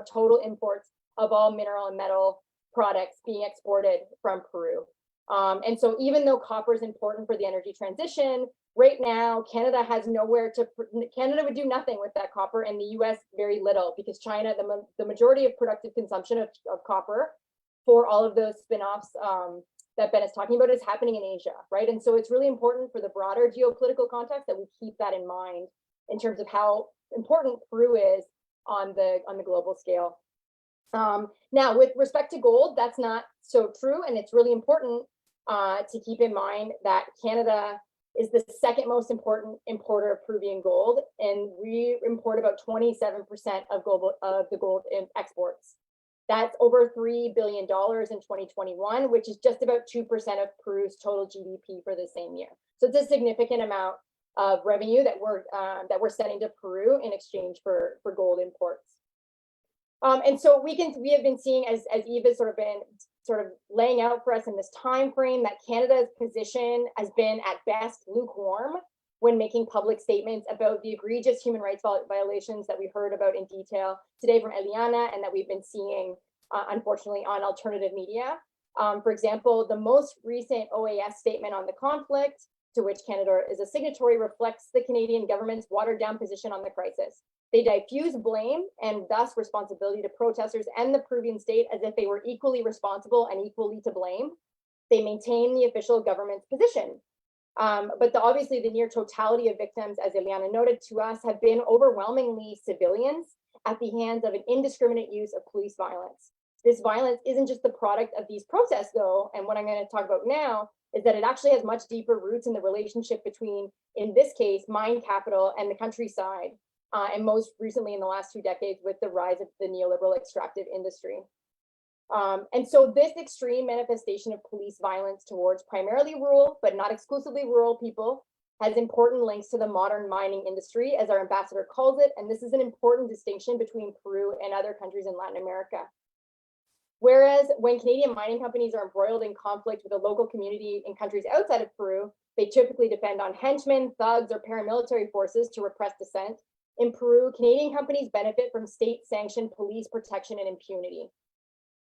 total imports of all mineral and metal products being exported from Peru. And so even though copper is important for the energy transition, right now, Canada has nowhere to, Canada would do nothing with that copper, and the US very little, because China, the majority of productive consumption of copper for all of those spin-offs that Ben is talking about is happening in Asia, right? And so it's really important for the broader geopolitical context that we keep that in mind in terms of how important Peru is on the global scale. Now, with respect to gold, that's not so true, and it's really important to keep in mind that Canada is the second most important importer of Peruvian gold, and we import about 27% of the gold exports. That's over $3 billion in 2021, which is just about 2% of Peru's total GDP for the same year. So it's a significant amount of revenue that we're sending to Peru in exchange for gold imports. And so we have been seeing, as Yves has sort of laying out for us in this time frame, that Canada's position has been at best lukewarm when making public statements about the egregious human rights violations that we heard about in detail today from Eliana, and that we've been seeing, unfortunately, on alternative media. For example, the most recent OAS statement on the conflict, to which Canada is a signatory, reflects the Canadian government's watered down position on the crisis. They diffuse blame and thus responsibility to protesters and the Peruvian state as if they were equally responsible and equally to blame. They maintain the official government's position. But obviously the near totality of victims, as Eliana noted to us, have been overwhelmingly civilians at the hands of an indiscriminate use of police violence. This violence isn't just the product of these protests, though, and what I'm going to talk about now is that it actually has much deeper roots in the relationship between, in this case, mine capital and the countryside, and most recently in the last 2 decades with the rise of the neoliberal extractive industry. And so this extreme manifestation of police violence towards primarily rural, but not exclusively rural people, has important links to the modern mining industry, as our ambassador calls it, and this is an important distinction between Peru and other countries in Latin America. Whereas when Canadian mining companies are embroiled in conflict with a local community in countries outside of Peru, they typically depend on henchmen, thugs, or paramilitary forces to repress dissent. In Peru, Canadian companies benefit from state-sanctioned police protection and impunity.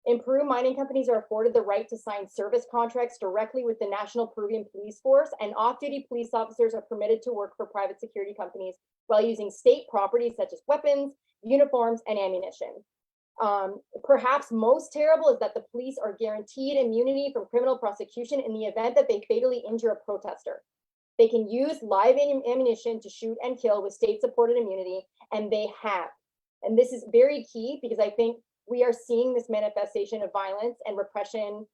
In Peru, mining companies are afforded the right to sign service contracts directly with the National Peruvian Police Force, and off-duty police officers are permitted to work for private security companies while using state property such as weapons, uniforms, and ammunition. Perhaps most terrible is that the police are guaranteed immunity from criminal prosecution in the event that they fatally injure a protester. They can use live ammunition to shoot and kill with state-supported immunity, and they have. And this is very key because I think we are seeing this manifestation of violence and repression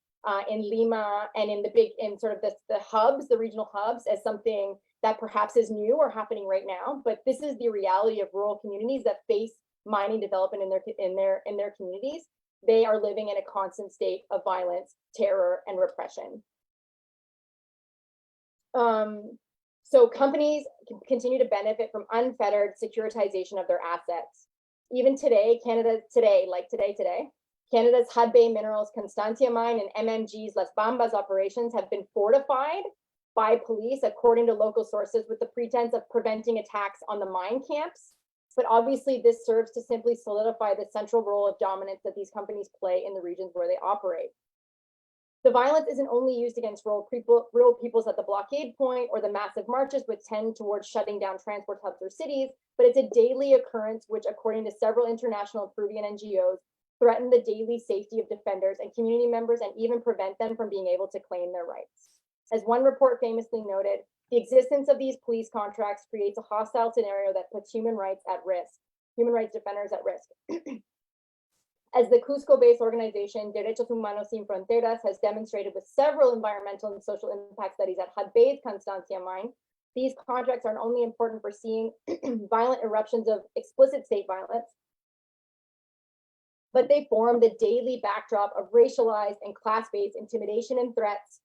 in Lima and in the hubs, the regional hubs, as something that perhaps is new or happening right now. But this is the reality of rural communities that face mining development in their communities. They are living in a constant state of violence, terror, and repression. So companies continue to benefit from unfettered securitization of their assets. Even today, Canada's Hudbay Minerals Constancia mine and MMG's Las Bambas operations have been fortified by police, according to local sources, with the pretense of preventing attacks on the mine camps. But obviously this serves to simply solidify the central role of dominance that these companies play in the regions where they operate. The violence isn't only used against rural peoples at the blockade point or the massive marches which tend towards shutting down transport hubs or cities, but it's a daily occurrence which, according to several international Peruvian NGOs, threaten the daily safety of defenders and community members and even prevent them from being able to claim their rights. As one report famously noted, the existence of these police contracts creates a hostile scenario that puts human rights defenders at risk. As the Cusco-based organization Derechos Humanos Sin Fronteras has demonstrated with several environmental and social impact studies at Hudbay's Constancia mine, these contracts aren't only important for seeing violent eruptions of explicit state violence, but they form the daily backdrop of racialized and class-based intimidation and threats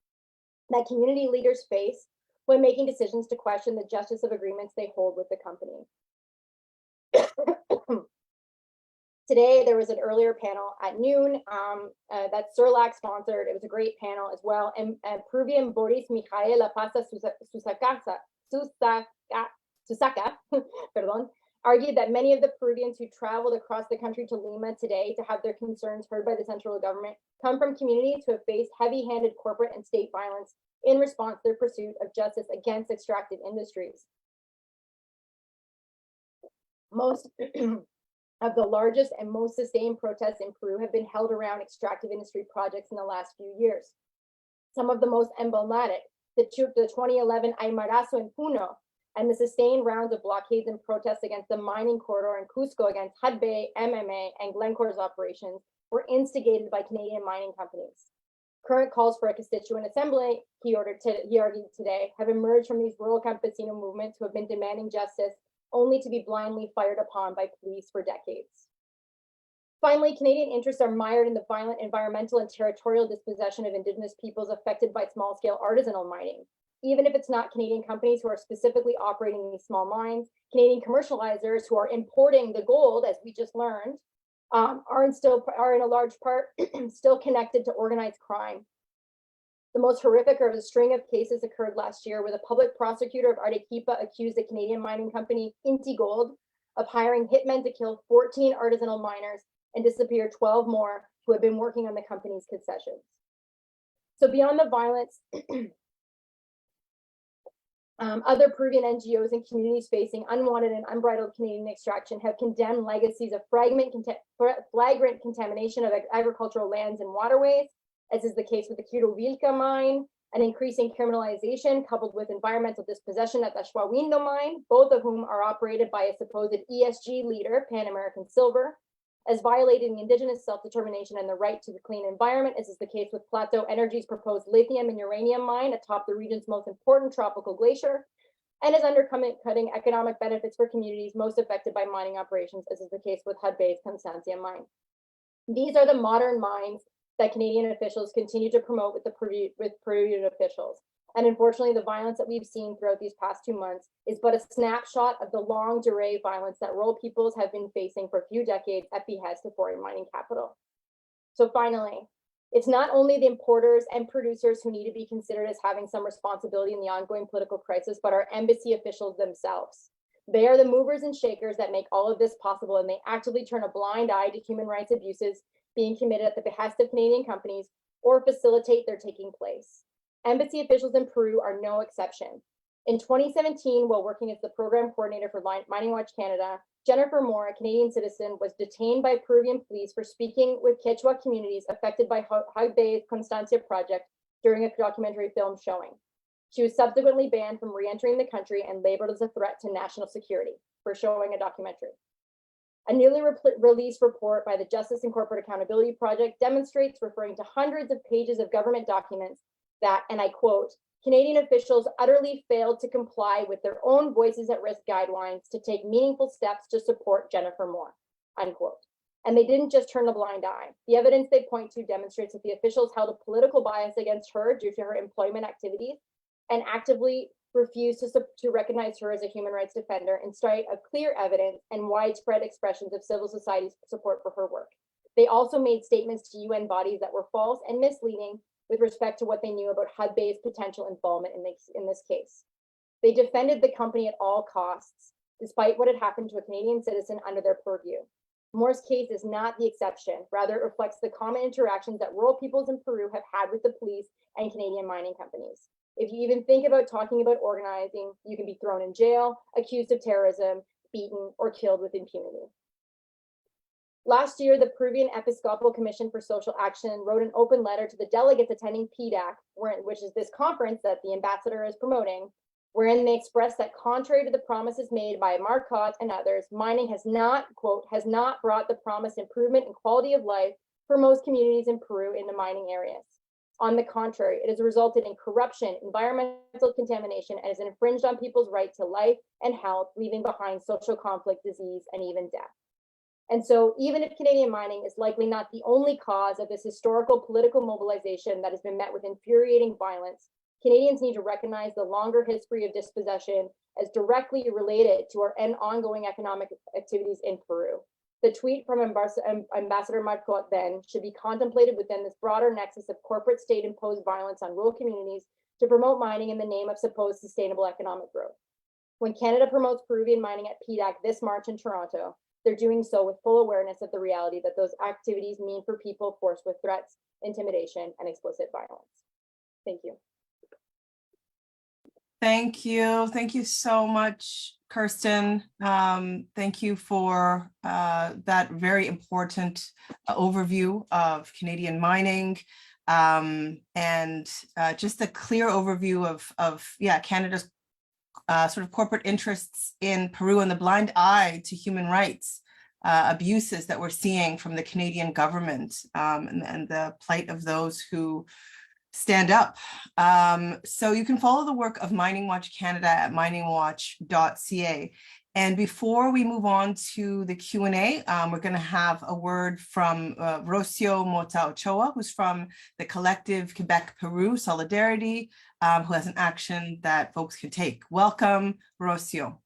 that community leaders face when making decisions to question the justice of agreements they hold with the company. Today, there was an earlier panel at noon that Surlac sponsored. It was a great panel as well. And Peruvian Boris Mijael La Pasa Susaka, perdón, argued that many of the Peruvians who traveled across the country to Lima today to have their concerns heard by the central government come from communities who have faced heavy-handed corporate and state violence in response to their pursuit of justice against extractive industries. Most of the largest and most sustained protests in Peru have been held around extractive industry projects in the last few years. Some of the most emblematic, the 2011 Aymarazo in Puno, and the sustained rounds of blockades and protests against the mining corridor in Cusco against Hudbay, MMA, and Glencore's operations were instigated by Canadian mining companies. Current calls for a constituent assembly, he argued today, have emerged from these rural campesino movements who have been demanding justice only to be blindly fired upon by police for decades. Finally, Canadian interests are mired in the violent environmental and territorial dispossession of Indigenous peoples affected by small-scale artisanal mining. Even if it's not Canadian companies who are specifically operating these small mines, Canadian commercializers who are importing the gold, as we just learned, are in a large part still connected to organized crime. The most horrific of a string of cases occurred last year where the public prosecutor of Arequipa accused the Canadian mining company Inti Gold of hiring hitmen to kill 14 artisanal miners and disappear 12 more who had been working on the company's concessions. So beyond the violence, other Peruvian NGOs and communities facing unwanted and unbridled Canadian extraction have condemned legacies of flagrant contamination of agricultural lands and waterways, as is the case with the Quiruvilca mine, an increasing criminalization coupled with environmental dispossession at the Xuahuindo mine, both of whom are operated by a supposed ESG leader, Pan American Silver, as violating indigenous self-determination and the right to the clean environment, as is the case with Plateau Energy's proposed lithium and uranium mine atop the region's most important tropical glacier, and is undercutting economic benefits for communities most affected by mining operations, as is the case with Hudbay's Constancia mine. These are the modern mines that Canadian officials continue to promote with Peruvian officials. And unfortunately, the violence that we've seen throughout these past 2 months is but a snapshot of the long durée violence that rural peoples have been facing for a few decades at behest of foreign mining capital. So finally, it's not only the importers and producers who need to be considered as having some responsibility in the ongoing political crisis, but our embassy officials themselves. They are the movers and shakers that make all of this possible, and they actively turn a blind eye to human rights abuses being committed at the behest of Canadian companies or facilitate their taking place. Embassy officials in Peru are no exception. In 2017, while working as the program coordinator for Mining Watch Canada, Jennifer Moore, a Canadian citizen, was detained by Peruvian police for speaking with Quechua communities affected by Hudbay's Constancia project during a documentary film showing. She was subsequently banned from re-entering the country and labeled as a threat to national security for showing a documentary. A newly released report by the Justice and Corporate Accountability Project demonstrates, referring to hundreds of pages of government documents, that, and I quote, Canadian officials utterly failed to comply with their own voices at risk guidelines to take meaningful steps to support Jennifer Moore, unquote. And they didn't just turn a blind eye. The evidence they point to demonstrates that the officials held a political bias against her due to her employment activities and actively refused to recognize her as a human rights defender in spite of clear evidence and widespread expressions of civil society's support for her work. They also made statements to UN bodies that were false and misleading with respect to what they knew about Hudbay's potential involvement in this case. They defended the company at all costs, despite what had happened to a Canadian citizen under their purview. Moore's case is not the exception. Rather, it reflects the common interactions that rural peoples in Peru have had with the police and Canadian mining companies. If you even think about talking about organizing, you can be thrown in jail, accused of terrorism, beaten, or killed with impunity. Last year, the Peruvian Episcopal Commission for Social Action wrote an open letter to the delegates attending PDAC, which is this conference that the ambassador is promoting, wherein they expressed that contrary to the promises made by Marcotte and others, mining has not, quote, has not brought the promised improvement in quality of life for most communities in Peru in the mining areas. On the contrary, it has resulted in corruption, environmental contamination, and has infringed on people's right to life and health, leaving behind social conflict, disease, and even death. And so even if Canadian mining is likely not the only cause of this historical political mobilization that has been met with infuriating violence, Canadians need to recognize the longer history of dispossession as directly related to our ongoing economic activities in Peru. The tweet from Ambassador Marcotte then should be contemplated within this broader nexus of corporate state-imposed violence on rural communities to promote mining in the name of supposed sustainable economic growth. When Canada promotes Peruvian mining at PDAC this March in Toronto, they're doing so with full awareness of the reality that those activities mean for people forced with threats, intimidation, and explicit violence. Thank you. Thank you. Thank you so much, Kirsten. Thank you for that very important overview of Canadian mining and just a clear overview of Canada's sort of corporate interests in Peru and the blind eye to human rights abuses that we're seeing from the Canadian government and the plight of those who stand up. So you can follow the work of Mining Watch Canada at miningwatch.ca. And before we move on to the Q&A, we're going to have a word from Rocio Mota Ochoa, who's from the collective Quebec Peru Solidarity, who has an action that folks can take. Welcome, Rocio.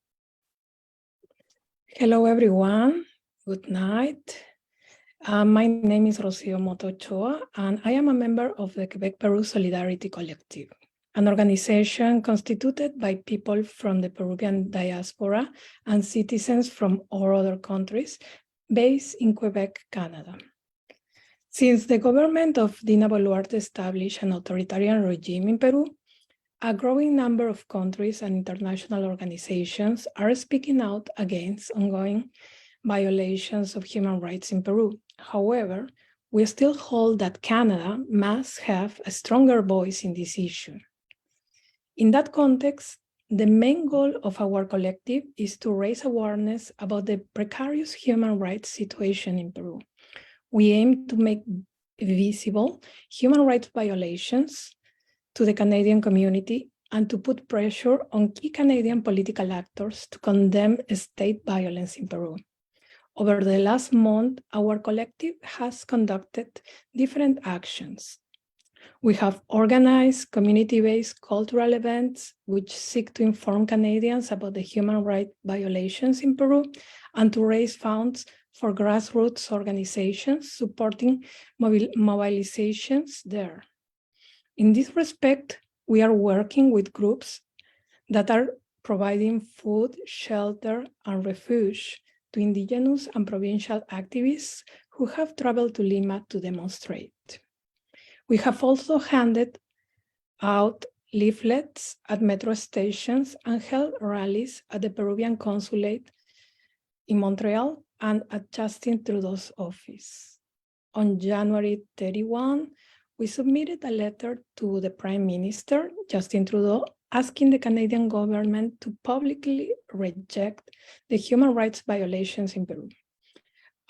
Hello, everyone. Good night. My name is Rocio Mota Ochoa, and I am a member of the Quebec Peru Solidarity Collective, an organization constituted by people from the Peruvian diaspora and citizens from all other countries based in Quebec, Canada. Since the government of Dina Boluarte established an authoritarian regime in Peru, a growing number of countries and international organizations are speaking out against ongoing violations of human rights in Peru. However, we still hold that Canada must have a stronger voice in this issue. In that context, the main goal of our collective is to raise awareness about the precarious human rights situation in Peru. We aim to make visible human rights violations to the Canadian community and to put pressure on key Canadian political actors to condemn state violence in Peru. Over the last month, our collective has conducted different actions. We have organized community-based cultural events which seek to inform Canadians about the human rights violations in Peru and to raise funds for grassroots organizations supporting mobilizations there. In this respect, we are working with groups that are providing food, shelter, and refuge to indigenous and provincial activists who have traveled to Lima to demonstrate. We have also handed out leaflets at metro stations and held rallies at the Peruvian consulate in Montreal and at Justin Trudeau's office. On January 31, we submitted a letter to the Prime Minister, Justin Trudeau, asking the Canadian government to publicly reject the human rights violations in Peru.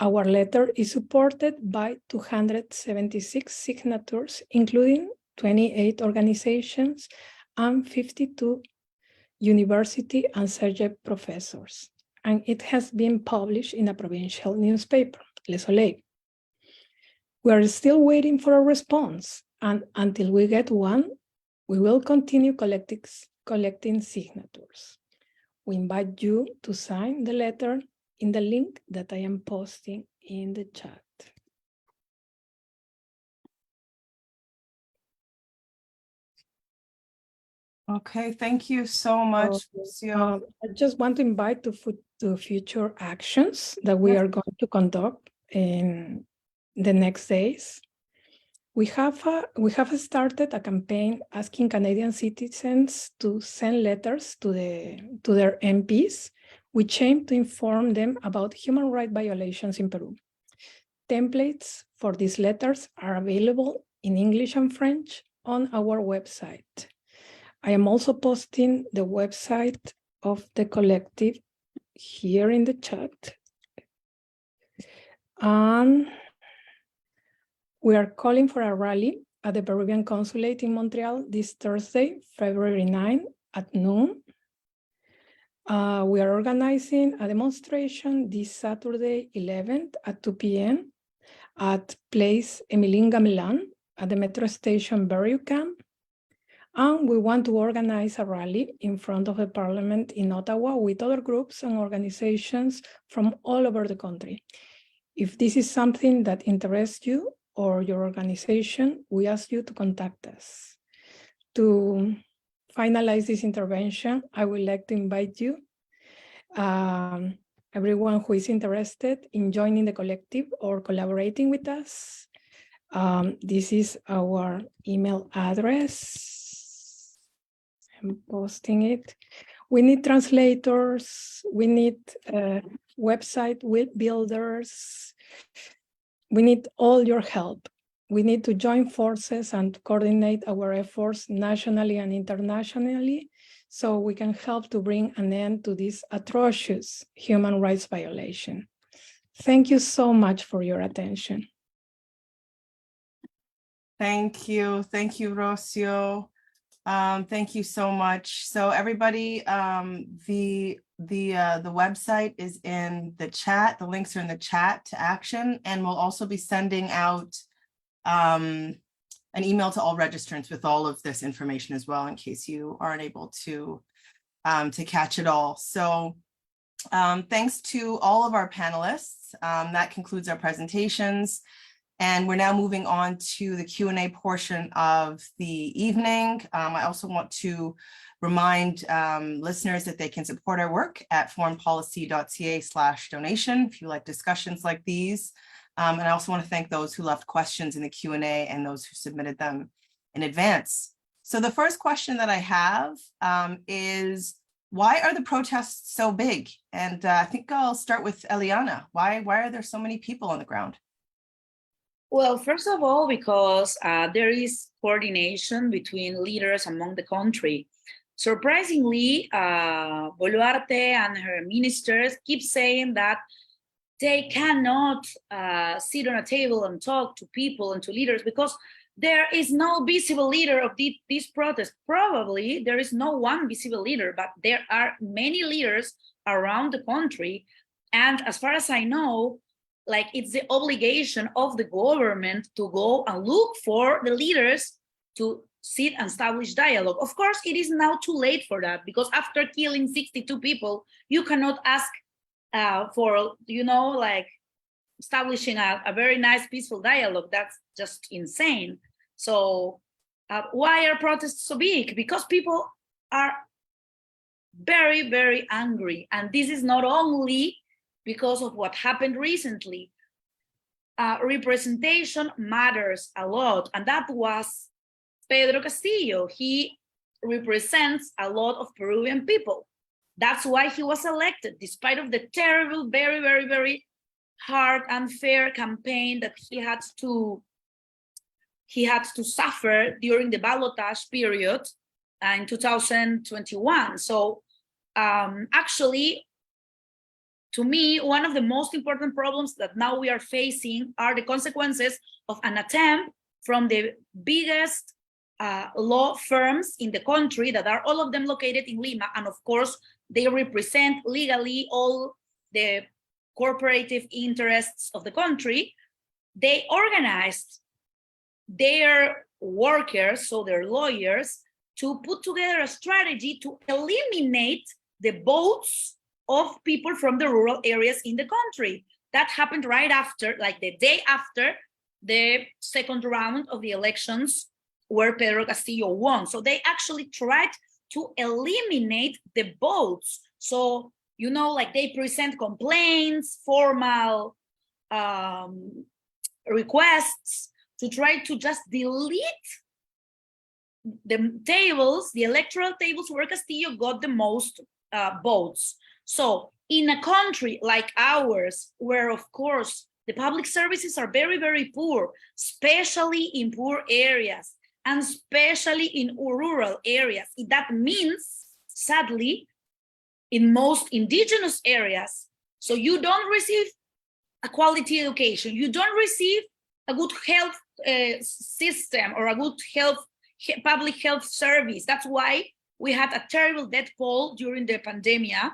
Our letter is supported by 276 signatures, including 28 organizations and 52 university and subject professors, and it has been published in a provincial newspaper, Le Soleil. We are still waiting for a response, and until we get one, we will continue collecting signatures. We invite you to sign the letter in the link that I am posting in the chat. Okay, thank you so much, Rocio. I just want to invite to future actions that we are going to conduct in the next days. We have started a campaign asking Canadian citizens to send letters to their MPs, which aim to inform them about human rights violations in Peru. Templates for these letters are available in English and French on our website. I am also posting the website of the collective here in the chat. And we are calling for a rally at the Peruvian consulate in Montreal this Thursday, February 9 at noon. We are organizing a demonstration this Saturday 11th at 2 p.m. at Place Emilien Gamelan at the metro station Berry-UQAM. And we want to organize a rally in front of the Parliament in Ottawa with other groups and organizations from all over the country. If this is something that interests you or your organization, we ask you to contact us. To finalize this intervention, I would like to invite you, everyone who is interested in joining the collective or collaborating with us. This is our email address. I'm posting it. We need translators. We need website builders. We need all your help. We need to join forces and coordinate our efforts nationally and internationally so we can help to bring an end to this atrocious human rights violation. Thank you so much for your attention. Thank you, Rocio. Thank you so much. So everybody, the website is in the chat. The links are in the chat to action, and we'll also be sending out an email to all registrants with all of this information as well, in case you aren't able to catch it all. So thanks to all of our panelists. That concludes our presentations. And we're now moving on to the Q&A portion of the evening. I also want to remind listeners that they can support our work at foreignpolicy.ca/donation if you like discussions like these. And I also want to thank those who left questions in the Q&A and those who submitted them in advance. So the first question that I have is, why are the protests so big? And I think I'll start with Eliana. Why are there so many people on the ground? Well, first of all, because there is coordination between leaders among the country. Surprisingly, Boluarte and her ministers keep saying that they cannot sit on a table and talk to people and to leaders because there is no visible leader of these protests. Probably there is no one visible leader, but there are many leaders around the country. And as far as I know, like, it's the obligation of the government to go and look for the leaders to sit and establish dialogue. Of course, it is now too late for that, because after killing 62 people, you cannot ask for, like, establishing a very nice peaceful dialogue. That's just insane. So why are protests so big? Because people are very, very angry. And this is not only because of what happened recently. Representation matters a lot. And that was Pedro Castillo. He represents a lot of Peruvian people. That's why he was elected, despite of the terrible, very, very, very hard, unfair campaign that he had to suffer during the ballotage period in 2021. So actually, to me, one of the most important problems that now we are facing are the consequences of an attempt from the biggest law firms in the country, that are all of them located in Lima. And of course, they represent legally all the corporative interests of the country. They organized their workers, so their lawyers, to put together a strategy to eliminate the votes of people from the rural areas in the country. That happened right after, like the day after the second round of the elections where Pedro Castillo won. So they actually tried to eliminate the votes. So, like, they present complaints, formal requests to try to just delete the tables, the electoral tables where Castillo got the most votes. So in a country like ours, where of course the public services are very, very poor, especially in poor areas and especially in rural areas, that means, sadly, in most indigenous areas, so you don't receive a quality education, you don't receive a good health system or a good public health service. That's why we had a terrible death toll during the pandemic,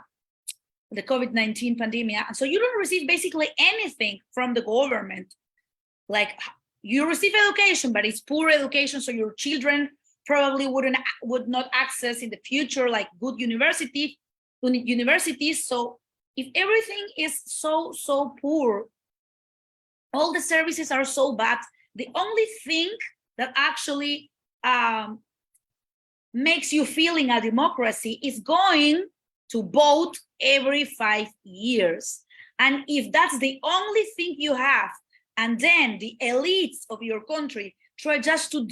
the COVID-19 pandemic. And so you don't receive basically anything from the government. Like, you receive education, but it's poor education, so your children probably would not access in the future like good universities. So if everything is so poor, all the services are so bad, the only thing that actually makes you feeling a democracy is going to vote every 5 years. And if that's the only thing you have, and then the elites of your country try just to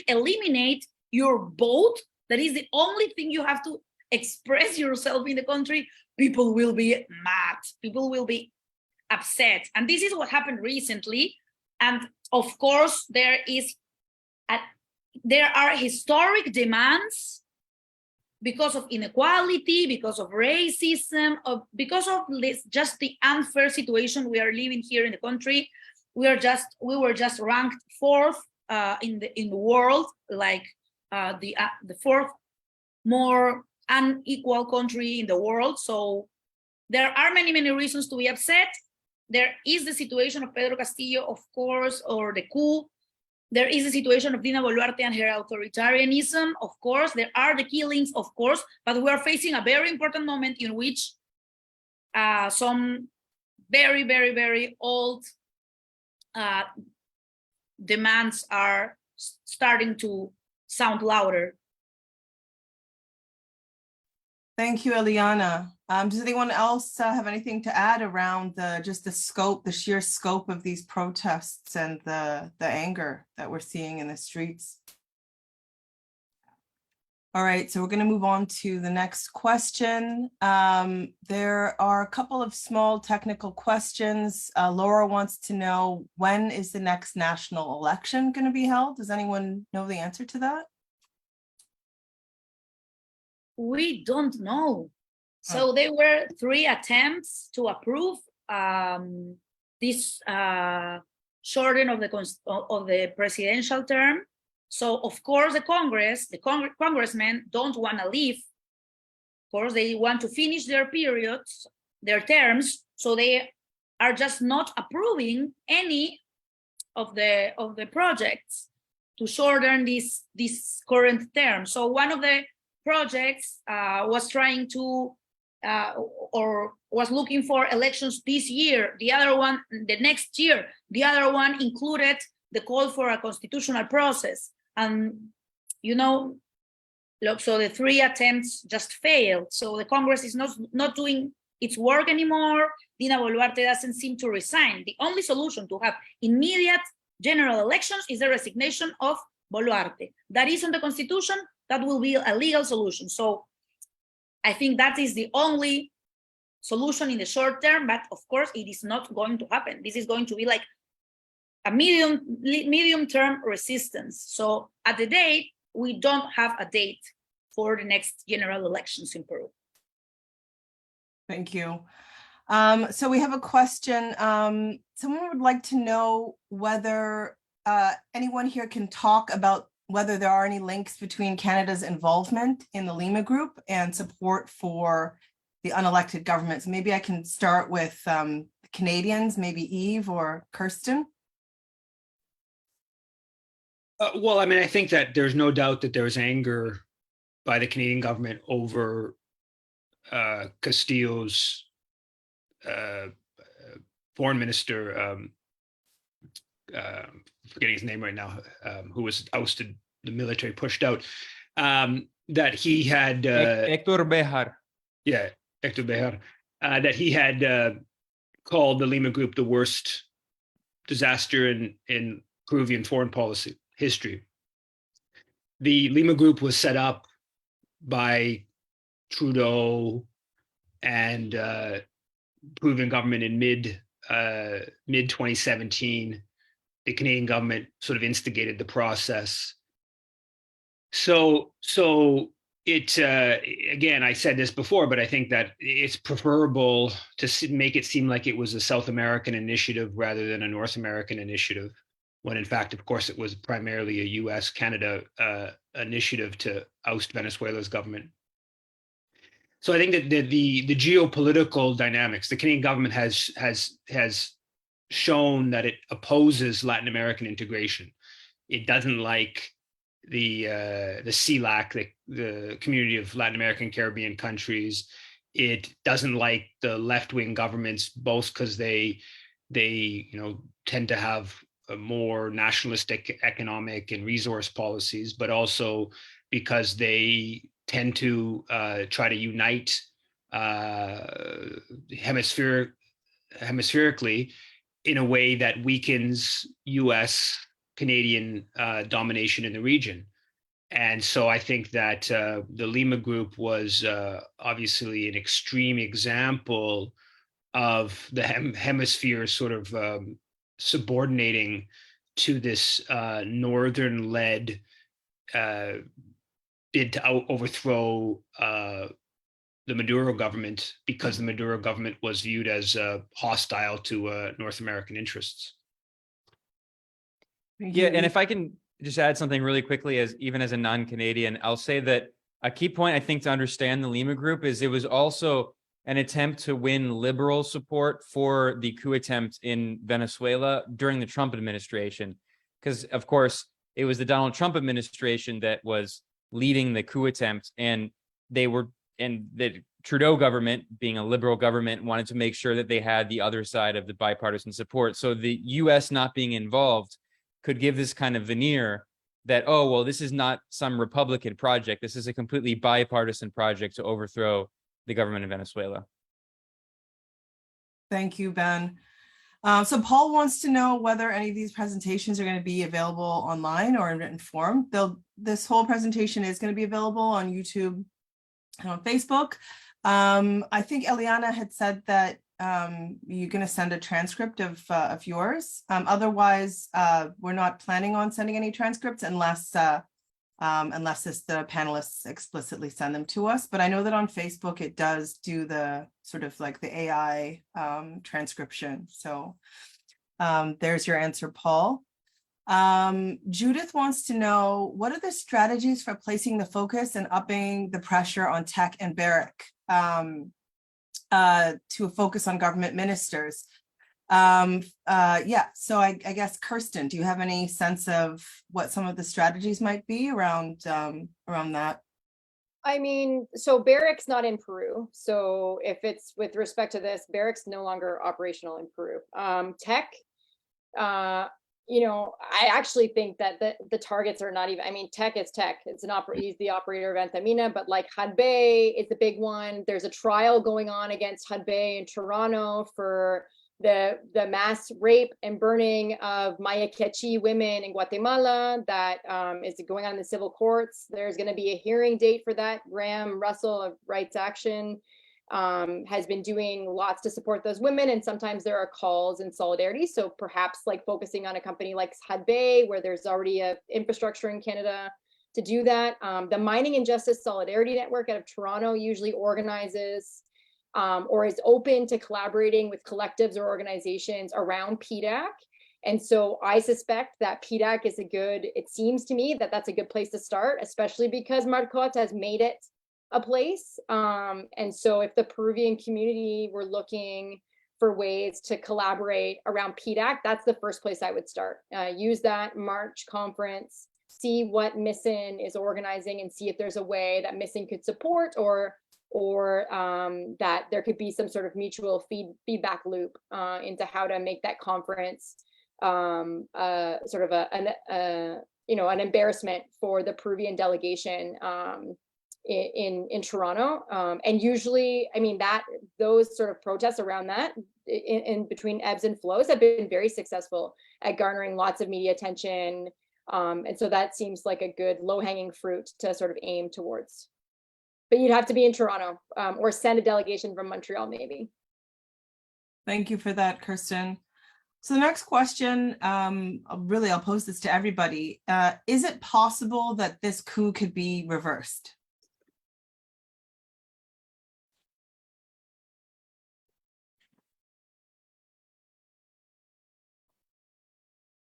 eliminate your vote, that is the only thing you have to express yourself in the country, people will be mad, people will be upset. And this is what happened recently. And of course, there are historic demands because of inequality, because of racism, because of this, just the unfair situation we are living here in the country. We were just ranked 4th in the world, like the 4th more unequal country in the world. So there are many reasons to be upset. There is the situation of Pedro Castillo, of course, or the coup. There is the situation of Dina Boluarte and her authoritarianism, of course. There are the killings, of course, but we are facing a very important moment in which some very old demands are starting to sound louder. Thank you, Eliana. Does anyone else have anything to add around just the scope, the sheer scope of these protests and the anger that we're seeing in the streets? All right, so we're going to move on to the next question. There are a couple of small technical questions. Laura wants to know, when is the next national election going to be held? Does anyone know the answer to that? We don't know. So there were 3 attempts to approve this shortening of the presidential term. So of course the congressmen don't want to leave. Of course, they want to finish their periods, their terms. So they are just not approving any of the projects to shorten this current term. So one of the projects was trying to or was looking for elections this year. The other one, the next year. The other one included the call for a constitutional process. And, you know, so the 3 attempts just failed. So the Congress is not doing its work anymore. Dina Boluarte doesn't seem to resign. The only solution to have immediate general elections is the resignation of Boluarte. That is on the Constitution. That will be a legal solution. So I think that is the only solution in the short term, but of course it is not going to happen. This is going to be like a medium-term resistance. So at the date, we don't have a date for the next general elections in Peru. Thank you. So we have a question. Someone would like to know whether anyone here can talk about whether there are any links between Canada's involvement in the Lima Group and support for the unelected governments. Maybe I can start with Canadians, maybe Yves or Kirsten. Well, I mean, I think that there's no doubt that there's anger by the Canadian government over Castillo's foreign minister, forgetting his name right now, who was ousted, the military pushed out, that he had Hector Bejar. Yeah, Hector Bejar, that he had called the Lima Group the worst disaster in Peruvian foreign policy history. The Lima Group was set up by Trudeau and Peruvian government in mid 2017. The Canadian government sort of instigated the process. So it again, I said this before, but I think that it's preferable to make it seem like it was a South American initiative rather than a North American initiative, when in fact, of course, it was primarily a US-Canada initiative to oust Venezuela's government. So I think that the geopolitical dynamics, the Canadian government has shown that it opposes Latin American integration. It doesn't like the CELAC, the Community of Latin American Caribbean Countries. It doesn't like the left-wing governments, both because they tend to have a more nationalistic economic and resource policies, but also because they tend to try to unite hemispherically in a way that weakens US Canadian domination in the region. And so I think that the Lima Group was obviously an extreme example of the hemisphere sort of subordinating to this northern-led bid to overthrow the Maduro government, because the Maduro government was viewed as hostile to North American interests. Yeah, and if I can just add something really quickly, as even as a non-Canadian, I'll say that a key point I think to understand the Lima Group is it was also an attempt to win liberal support for the coup attempt in Venezuela during the Trump administration. Because of course, it was the Donald Trump administration that was leading the coup attempt, and the Trudeau government, being a liberal government, wanted to make sure that they had the other side of the bipartisan support. So the US not being involved could give this kind of veneer that, oh, well, this is not some Republican project. This is a completely bipartisan project to overthrow the government of Venezuela. Thank you, Ben. So Paul wants to know whether any of these presentations are going to be available online or in written form. This whole presentation is going to be available on YouTube and on Facebook. I think Eliana had said that you're going to send a transcript of yours. Otherwise, we're not planning on sending any transcripts unless the panelists explicitly send them to us. But I know that on Facebook, it does do the sort of like the AI transcription. So there's your answer, Paul. Judith wants to know, what are the strategies for placing the focus and upping the pressure on tech and Barrick to focus on government ministers? Yeah, so I guess, Kirsten, do you have any sense of what some of the strategies might be around that? I mean, so Barrick's not in Peru. So if it's with respect to this, Barrick's no longer operational in Peru. Tech, you know, I actually think that the targets are not even, I mean, tech is tech. It's he's the operator of Antamina, but like Hudbay is the big one. There's a trial going on against Hudbay in Toronto for the mass rape and burning of Maya Quechua women in Guatemala that is going on in the civil courts. There's going to be a hearing date for that. Graham Russell of Rights Action has been doing lots to support those women, and sometimes there are calls in solidarity. So perhaps like focusing on a company like Hudbay, where there's already a infrastructure in Canada to do that. The Mining and Justice Solidarity Network out of Toronto usually organizes or is open to collaborating with collectives or organizations around PDAC. And so I suspect that PDAC is it seems to me that that's a good place to start, especially because Marcotte has made it a place. And so if the Peruvian community were looking for ways to collaborate around PDAC, that's the first place I would start. Use that March conference, see what MISSIN is organizing, and see if there's a way that MISSIN could support or that there could be some sort of mutual feedback loop into how to make that conference sort of an embarrassment for the Peruvian delegation in Toronto. And usually, I mean, those sort of protests around that in between ebbs and flows have been very successful at garnering lots of media attention. And so that seems like a good low-hanging fruit to sort of aim towards. But you'd have to be in Toronto or send a delegation from Montreal, maybe. Thank you for that, Kirsten. So the next question, I'll pose this to everybody. Is it possible that this coup could be reversed?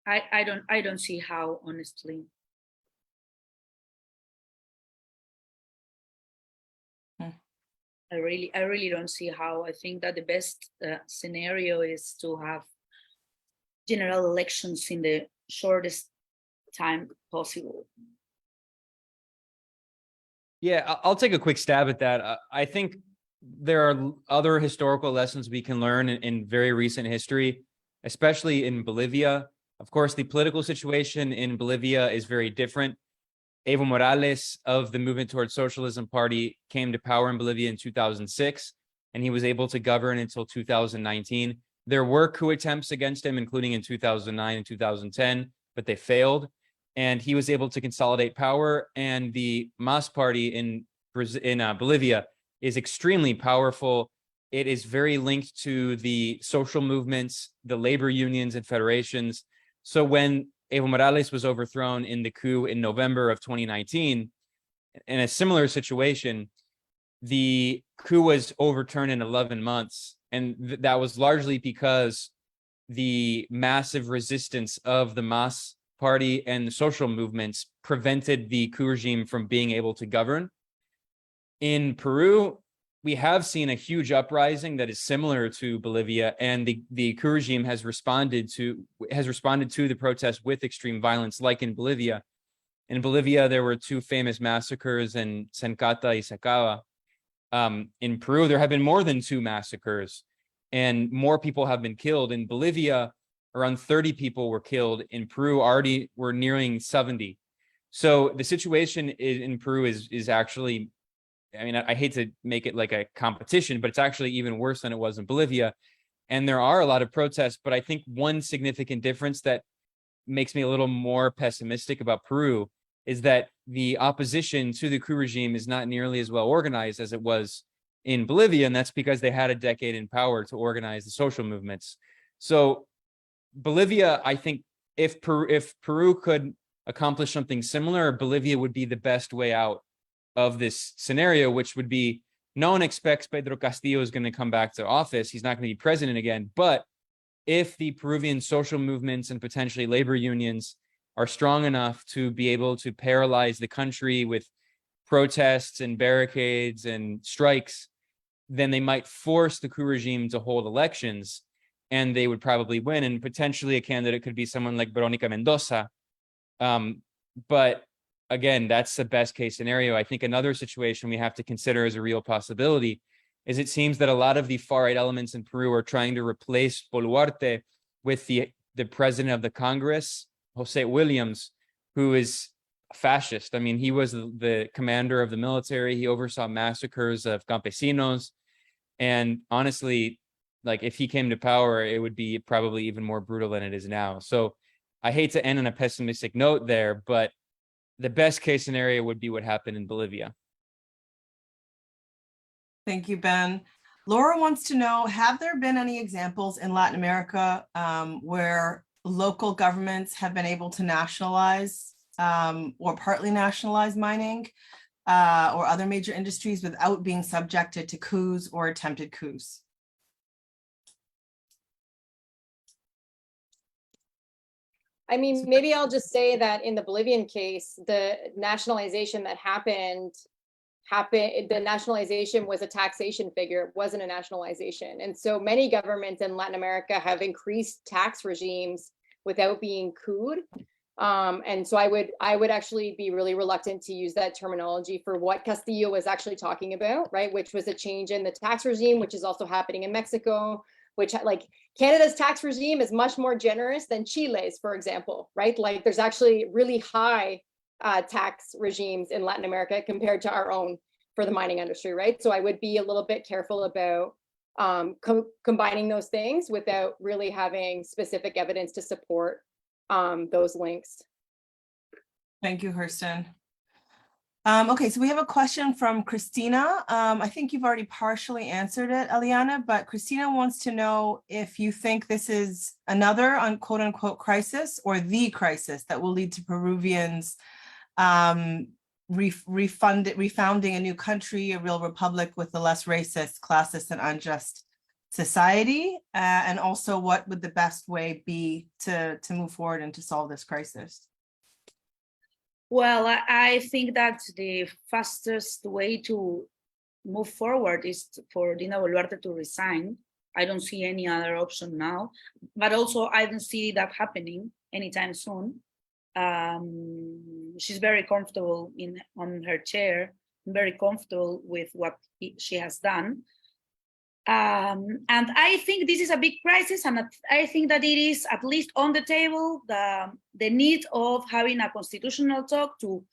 I don't see how, honestly. I really don't see how. I think that the best scenario is to have general elections in the shortest time possible. Yeah, I'll take a quick stab at that. I think there are other historical lessons we can learn in very recent history, especially in Bolivia. Of course, the political situation in Bolivia is very different. Evo Morales of the Movement Towards Socialism Party came to power in Bolivia in 2006, and he was able to govern until 2019. There were coup attempts against him, including in 2009 and 2010, but they failed. And he was able to consolidate power. And the MAS party in Bolivia is extremely powerful. It is very linked to the social movements, the labor unions and federations. So when Evo Morales was overthrown in the coup in November of 2019, in a similar situation, the coup was overturned in 11 months. And that was largely because the massive resistance of the MAS party and the social movements prevented the coup regime from being able to govern. In Peru, we have seen a huge uprising that is similar to Bolivia, and the coup regime has responded to the protest with extreme violence, like in Bolivia. In Bolivia, there were two famous massacres in Sencata y Sacaba. In Peru, there have been more than 2 massacres, and more people have been killed. In Bolivia, around 30 people were killed. In Peru, already we're nearing 70. So the situation in Peru is actually, I mean, I hate to make it like a competition, but it's actually even worse than it was in Bolivia. And there are a lot of protests, but I think one significant difference that makes me a little more pessimistic about Peru is that the opposition to the coup regime is not nearly as well organized as it was in Bolivia, and that's because they had a decade in power to organize the social movements. So Bolivia, I think if Peru could accomplish something similar, Bolivia would be the best way out of this scenario, which would be, no one expects Pedro Castillo is going to come back to office. He's not going to be president again. But if the Peruvian social movements and potentially labor unions are strong enough to be able to paralyze the country with protests and barricades and strikes, then they might force the coup regime to hold elections, and they would probably win. And potentially a candidate could be someone like Veronica Mendoza. But again, that's the best case scenario. I think another situation we have to consider as a real possibility is it seems that a lot of the far-right elements in Peru are trying to replace Boluarte with the president of the Congress, Jose Williams, who is a fascist. I mean, he was the commander of the military. He oversaw massacres of campesinos. And honestly, like if he came to power, it would be probably even more brutal than it is now. So I hate to end on a pessimistic note there, but the best case scenario would be what happened in Bolivia. Thank you, Ben. Laura wants to know, have there been any examples in Latin America where local governments have been able to nationalize or partly nationalize mining or other major industries without being subjected to coups or attempted coups? I mean, maybe I'll just say that in the Bolivian case, the nationalization that happened, the nationalization was a taxation figure, it wasn't a nationalization. And so many governments in Latin America have increased tax regimes without being couped. And so I would actually be really reluctant to use that terminology for what Castillo was actually talking about, right? Which was a change in the tax regime, which is also happening in Mexico, which like Canada's tax regime is much more generous than Chile's, for example, right? Like there's actually really high tax regimes in Latin America compared to our own for the mining industry, right? So I would be a little bit careful about combining those things without really having specific evidence to support those links. Thank you, Kirsten. Okay, so we have a question from Christina. I think you've already partially answered it, Eliana, but Christina wants to know if you think this is another quote unquote crisis or the crisis that will lead to Peruvians refounding a new country, a real republic with a less racist, classist, and unjust society, and also what would the best way be to move forward and to solve this crisis? Well, I think that the fastest way to move forward is for Dina Boluarte to resign. I don't see any other option now, but also I don't see that happening anytime soon. She's very comfortable on her chair, very comfortable with what she has done. And I think this is a big crisis, and I think that it is at least on the table the need of having a constitutional talk to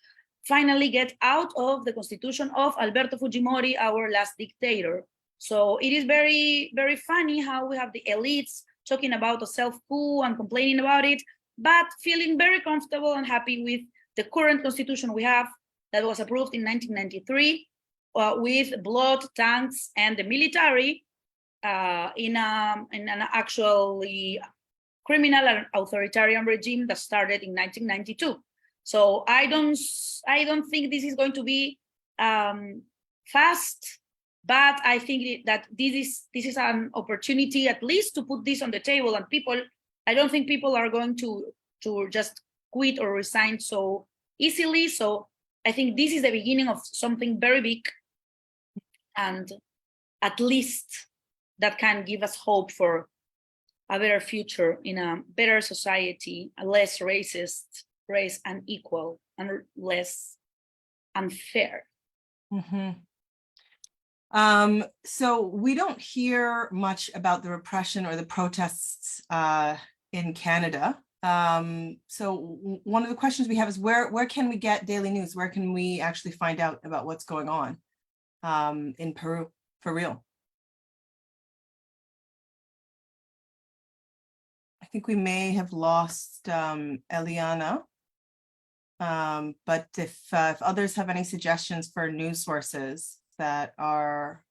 finally get out of the constitution of Alberto Fujimori, our last dictator. So it is very, very funny how we have the elites talking about a self-coup and complaining about it, but feeling very comfortable and happy with the current constitution we have that was approved in 1993 with blood, tanks, and the military in an actually criminal and authoritarian regime that started in 1992. So I don't think this is going to be fast, but I think that this is an opportunity at least to put this on the table, and I don't think people are going to just quit or resign so easily. So I think this is the beginning of something very big, and at least that can give us hope for a better future in a better society, a less racist, race and equal, and less unfair. Mm-hmm. So we don't hear much about the repression or the protests in Canada. So one of the questions we have is where can we get daily news? Where can we actually find out about what's going on in Peru for real? I think we may have lost Eliana, but if others have any suggestions for news sources that our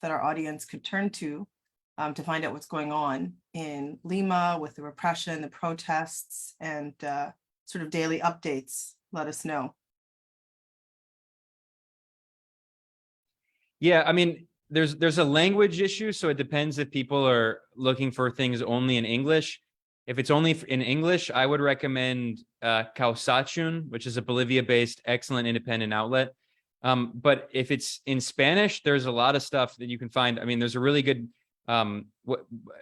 audience could turn to find out what's going on in Lima with the repression, the protests, and sort of daily updates, let us know. Yeah, I mean, there's a language issue, so it depends if people are looking for things only in English. If it's only in English, I would recommend Causachun, which is a Bolivia-based excellent independent outlet. But if it's in Spanish, there's a lot of stuff that you can find. I mean, there's a really good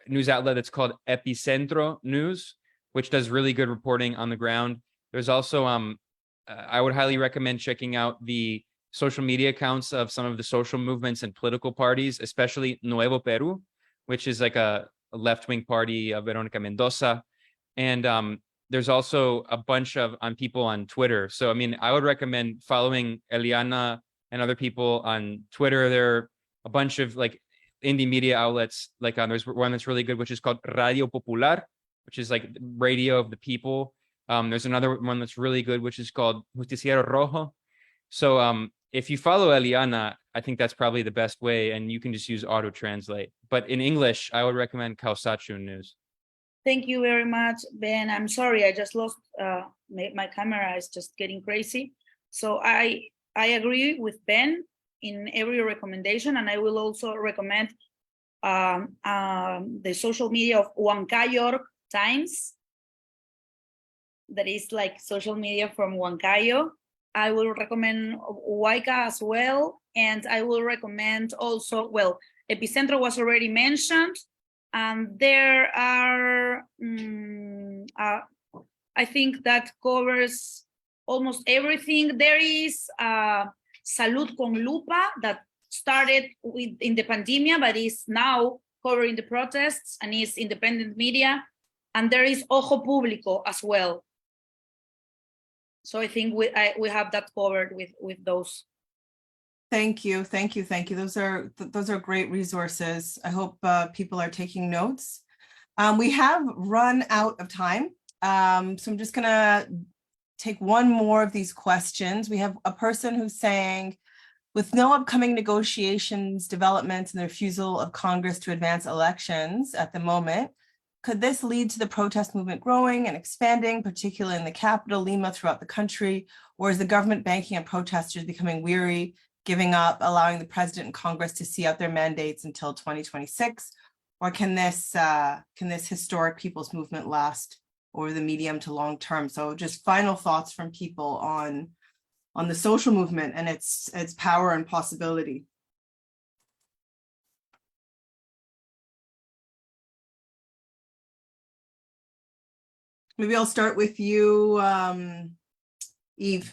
news outlet that's called Epicentro News, which does really good reporting on the ground. There's also, I would highly recommend checking out the social media accounts of some of the social movements and political parties, especially Nuevo Peru, which is like a left-wing party of Veronica Mendoza. And there's also a bunch of people on Twitter. So, I mean, I would recommend following Eliana and other people on Twitter. There are a bunch of like indie media outlets. Like there's one that's really good, which is called Radio Popular, which is like radio of the people. There's another one that's really good, which is called Justiciero Rojo. So if you follow Eliana, I think that's probably the best way, and you can just use auto translate. But in English, I would recommend Causachun News. Thank you very much, Ben. I'm sorry, I just lost my camera is just getting crazy. So I agree with Ben in every recommendation, and I will also recommend the social media of Huancayo Times. That is like social media from Huancayo. I will recommend Huayca as well, and I will recommend also, well, Epicentro was already mentioned, and there are, I think that covers almost everything. There is Salud con Lupa that started in the pandemia, but is now covering the protests and is independent media. And there is Ojo Público as well. So I think we have that covered with those. Thank you. Those are great resources. I hope people are taking notes. We have run out of time, so I'm just gonna take one more of these questions. We have a person who's saying, with no upcoming negotiations, developments, and the refusal of Congress to advance elections at the moment, could this lead to the protest movement growing and expanding, particularly in the capital, Lima, throughout the country? Or is the government banking on protesters becoming weary, giving up, allowing the president and Congress to see out their mandates until 2026? Or can this historic people's movement last over the medium to long term? So just final thoughts from people on the social movement and its power and possibility. Maybe I'll start with you, Yves.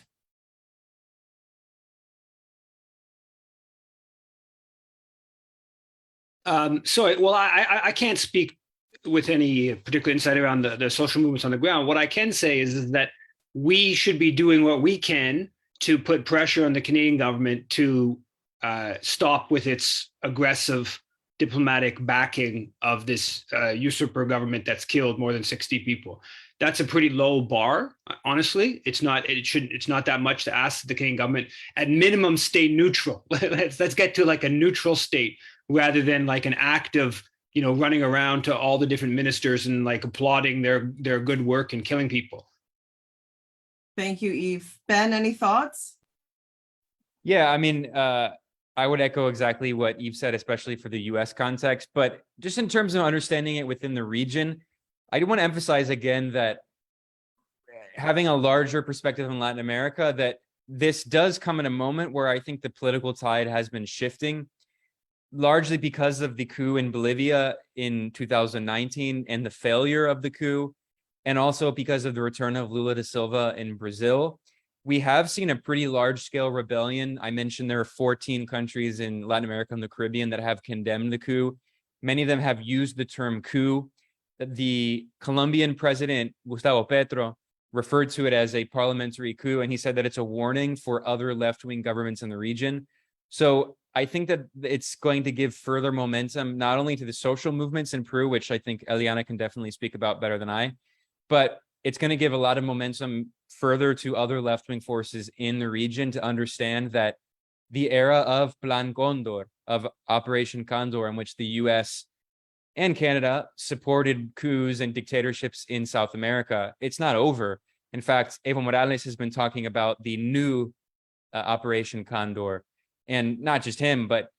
I can't speak with any particular insight around the social movements on the ground. What I can say is that we should be doing what we can to put pressure on the Canadian government to stop with its aggressive diplomatic backing of this usurper government that's killed more than 60 people. That's a pretty low bar, honestly. It's not that much to ask the Canadian government. At minimum, stay neutral. let's get to like a neutral state rather than like an act of, you know, running around to all the different ministers and like applauding their good work and killing people. Thank you, Yves. Ben, any thoughts? Yeah, I mean, I would echo exactly what Yves said, especially for the US context, but just in terms of understanding it within the region, I do want to emphasize again that having a larger perspective in Latin America, that this does come in a moment where I think the political tide has been shifting, largely because of the coup in Bolivia in 2019 and the failure of the coup, and also because of the return of Lula da Silva in Brazil. We have seen a pretty large-scale rebellion. I mentioned there are 14 countries in Latin America and the Caribbean that have condemned the coup. Many of them have used the term coup. The Colombian president, Gustavo Petro, referred to it as a parliamentary coup, and he said that it's a warning for other left-wing governments in the region. So I think that it's going to give further momentum, not only to the social movements in Peru, which I think Eliana can definitely speak about better than I, but it's going to give a lot of momentum further to other left-wing forces in the region to understand that the era of Plan Condor, of Operation Condor, in which the US and Canada supported coups and dictatorships in South America, it's not over. In fact, Evo Morales has been talking about the new Operation Condor, and not just him, but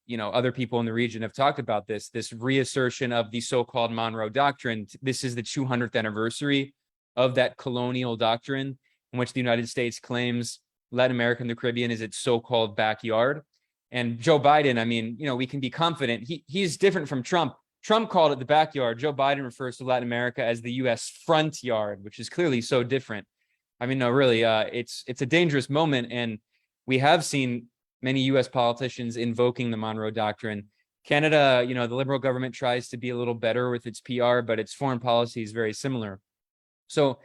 you know, other people in the region have talked about this reassertion of the so-called Monroe Doctrine. This is the 200th anniversary of that colonial doctrine in which the United States claims Latin America and the Caribbean is its so-called backyard. And Joe Biden, I mean, you know, we can be confident. He's different from Trump. Trump called it the backyard. Joe Biden refers to Latin America as the US front yard, which is clearly so different. I mean, no, really, it's a dangerous moment. And we have seen many US politicians invoking the Monroe Doctrine. Canada, you know, the Liberal government tries to be a little better with its PR, but its foreign policy is very similar. So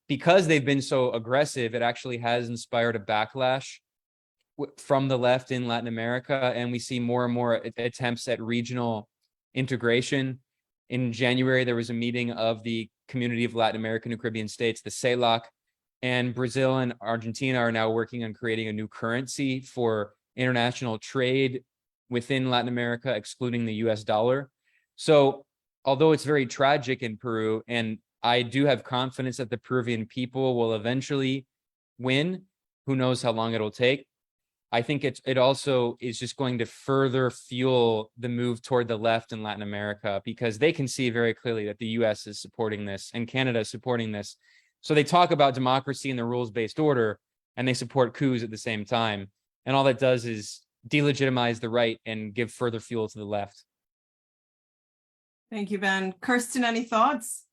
because they've been so aggressive, it actually has inspired a backlash from the left in Latin America. And we see more and more attempts at regional integration. In January, there was a meeting of the Community of Latin American and Caribbean States, the CELAC, and Brazil and Argentina are now working on creating a new currency for international trade within Latin America, excluding the US dollar. So although it's very tragic in Peru, and I do have confidence that the Peruvian people will eventually win, who knows how long it'll take, I think it also is just going to further fuel the move toward the left in Latin America, because they can see very clearly that the US is supporting this and Canada is supporting this. So they talk about democracy and the rules-based order, and they support coups at the same time. And all that does is delegitimize the right and give further fuel to the left. Thank you, Ben. Kirsten, any thoughts?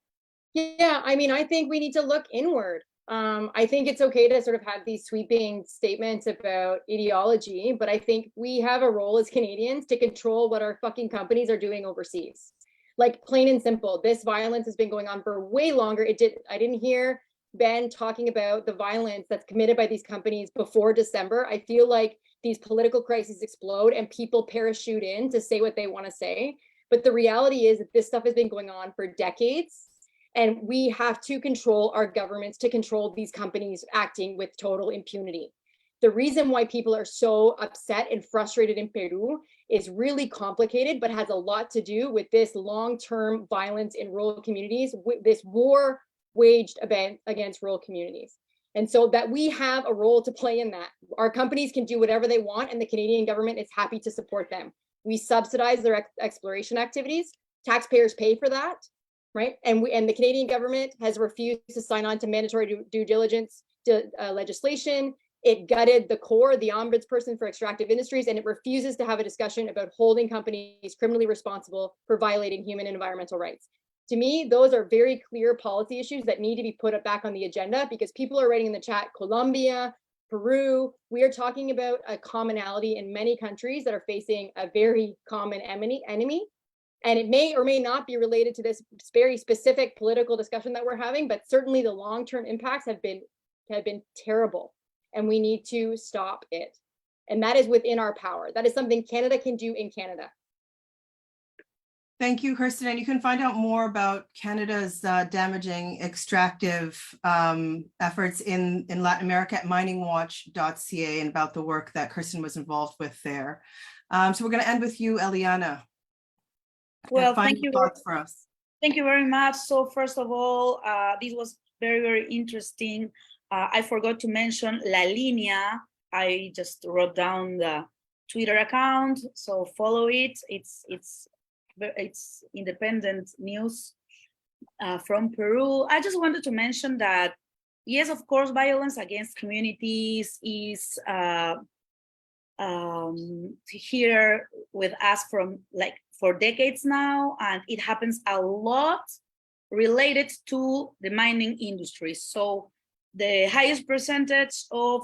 Yeah, I mean, I think we need to look inward. I think it's okay to sort of have these sweeping statements about ideology, but I think we have a role as Canadians to control what our fucking companies are doing overseas. Like, plain and simple, this violence has been going on for way longer. I didn't hear Ben talking about the violence that's committed by these companies before December. I feel like these political crises explode and people parachute in to say what they want to say. But the reality is that this stuff has been going on for decades. And we have to control our governments to control these companies acting with total impunity. The reason why people are so upset and frustrated in Peru is really complicated, but has a lot to do with this long-term violence in rural communities, with this war waged against rural communities. And so that we have a role to play in that. Our companies can do whatever they want, and the Canadian government is happy to support them. We subsidize their exploration activities. Taxpayers pay for that. Right, and the Canadian government has refused to sign on to mandatory due diligence legislation. It gutted the core, the ombudsperson for extractive industries, and it refuses to have a discussion about holding companies criminally responsible for violating human and environmental rights. To me, those are very clear policy issues that need to be put back on the agenda, because people are writing in the chat, Colombia, Peru, we are talking about a commonality in many countries that are facing a very common enemy. And it may or may not be related to this very specific political discussion that we're having, but certainly the long-term impacts have been terrible. and we need to stop it. And that is within our power. That is something Canada can do in Canada. Thank you, Kirsten. And you can find out more about Canada's damaging extractive efforts in Latin America at miningwatch.ca and about the work that Kirsten was involved with there. So we're going to end with you, Eliana. Well, Final thank you. thoughts for us. Thank you very much. So first of all, this was very, very interesting. I forgot to mention La Línea. I just wrote down the Twitter account, so follow it. It's independent news from Peru. I just wanted to mention that, yes, of course, violence against communities is here with us for decades now, and it happens a lot related to the mining industry. So the highest percentage of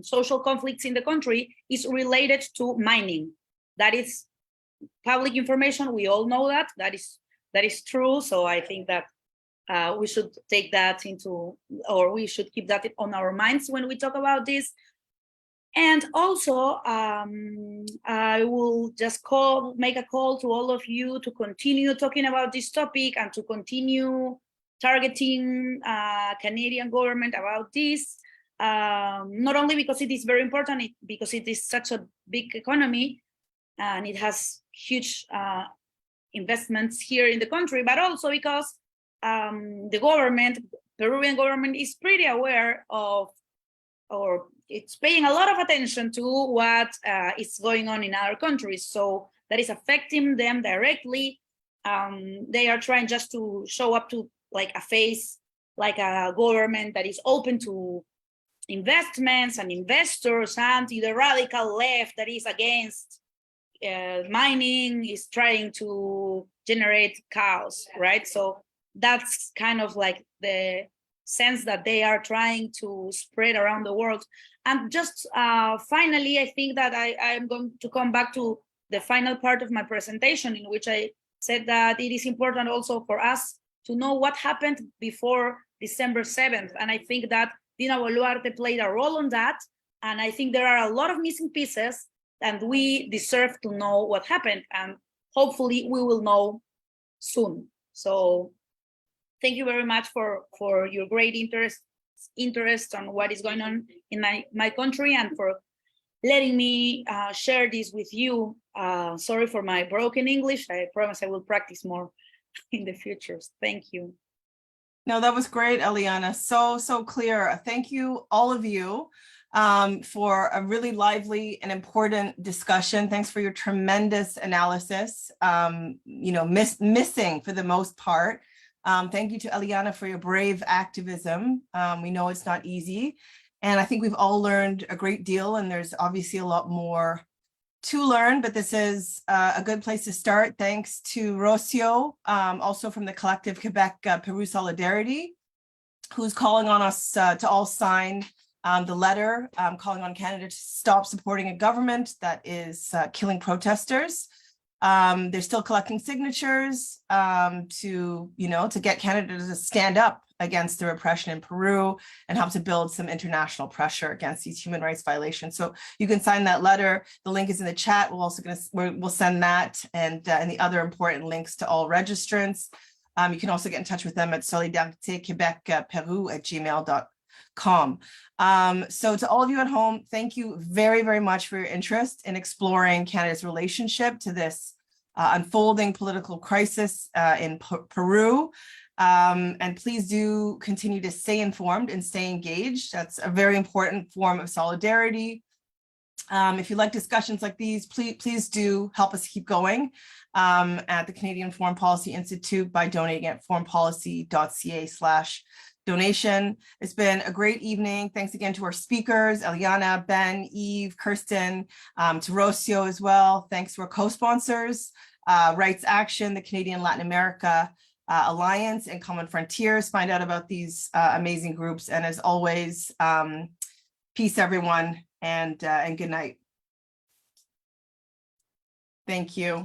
social conflicts in the country is related to mining. That is public information. We all know that. That is true. So I think that we should take that into, or we should keep that on our minds when we talk about this. And also, I will just make a call to all of you to continue talking about this topic and to continue targeting Canadian government about this, not only because it is very important, because it is such a big economy and it has huge investments here in the country, but also because the government, Peruvian government, is pretty aware of, or it's paying a lot of attention to what is going on in other countries. So that is affecting them directly. They are trying just to show up to like a face, like a government that is open to investments and investors, and the radical left that is against mining is trying to generate chaos, right? So that's kind of like the sense that they are trying to spread around the world. And just finally, I think that I am going to come back to the final part of my presentation, in which I said that it is important also for us to know what happened before December 7th. And I think that Dina Boluarte played a role on that. And I think there are a lot of missing pieces, and we deserve to know what happened. And hopefully we will know soon. So thank you very much for your great interest on what is going on in my country, and for letting me share this with you. Sorry for my broken English. I promise I will practice more in the future. Thank you. No, that was great, Eliana. So clear. Thank you, all of you, for a really lively and important discussion. Thanks for your tremendous analysis, missing for the most part. Thank you to Eliana for your brave activism. We know it's not easy, and I think we've all learned a great deal, and there's obviously a lot more to learn, but this is a good place to start. Thanks to Rocio, also from the Collective Quebec Peru Solidarity, who's calling on us to all sign the letter calling on Canada to stop supporting a government that is killing protesters. They're still collecting signatures to get Canada to stand up against the repression in Peru and help to build some international pressure against these human rights violations. So you can sign that letter. The link is in the chat. We'll send that and the other important links to all registrants. You can also get in touch with them at solidaritéquebecperu@gmail.com. So to all of you at home, thank you very, very much for your interest in exploring Canada's relationship to this unfolding political crisis in Peru. And please do continue to stay informed and stay engaged. That's a very important form of solidarity. If you like discussions like these, please do help us keep going at the Canadian Foreign Policy Institute by donating at foreignpolicy.ca/donation. It's been a great evening. Thanks again to our speakers, Eliana, Ben, Yves, Kirsten, to Rocio as well. Thanks to our co-sponsors, Rights Action, the Canadian Latin America Alliance, and Common Frontiers. Find out about these amazing groups. And as always, peace, everyone, and good night. Thank you.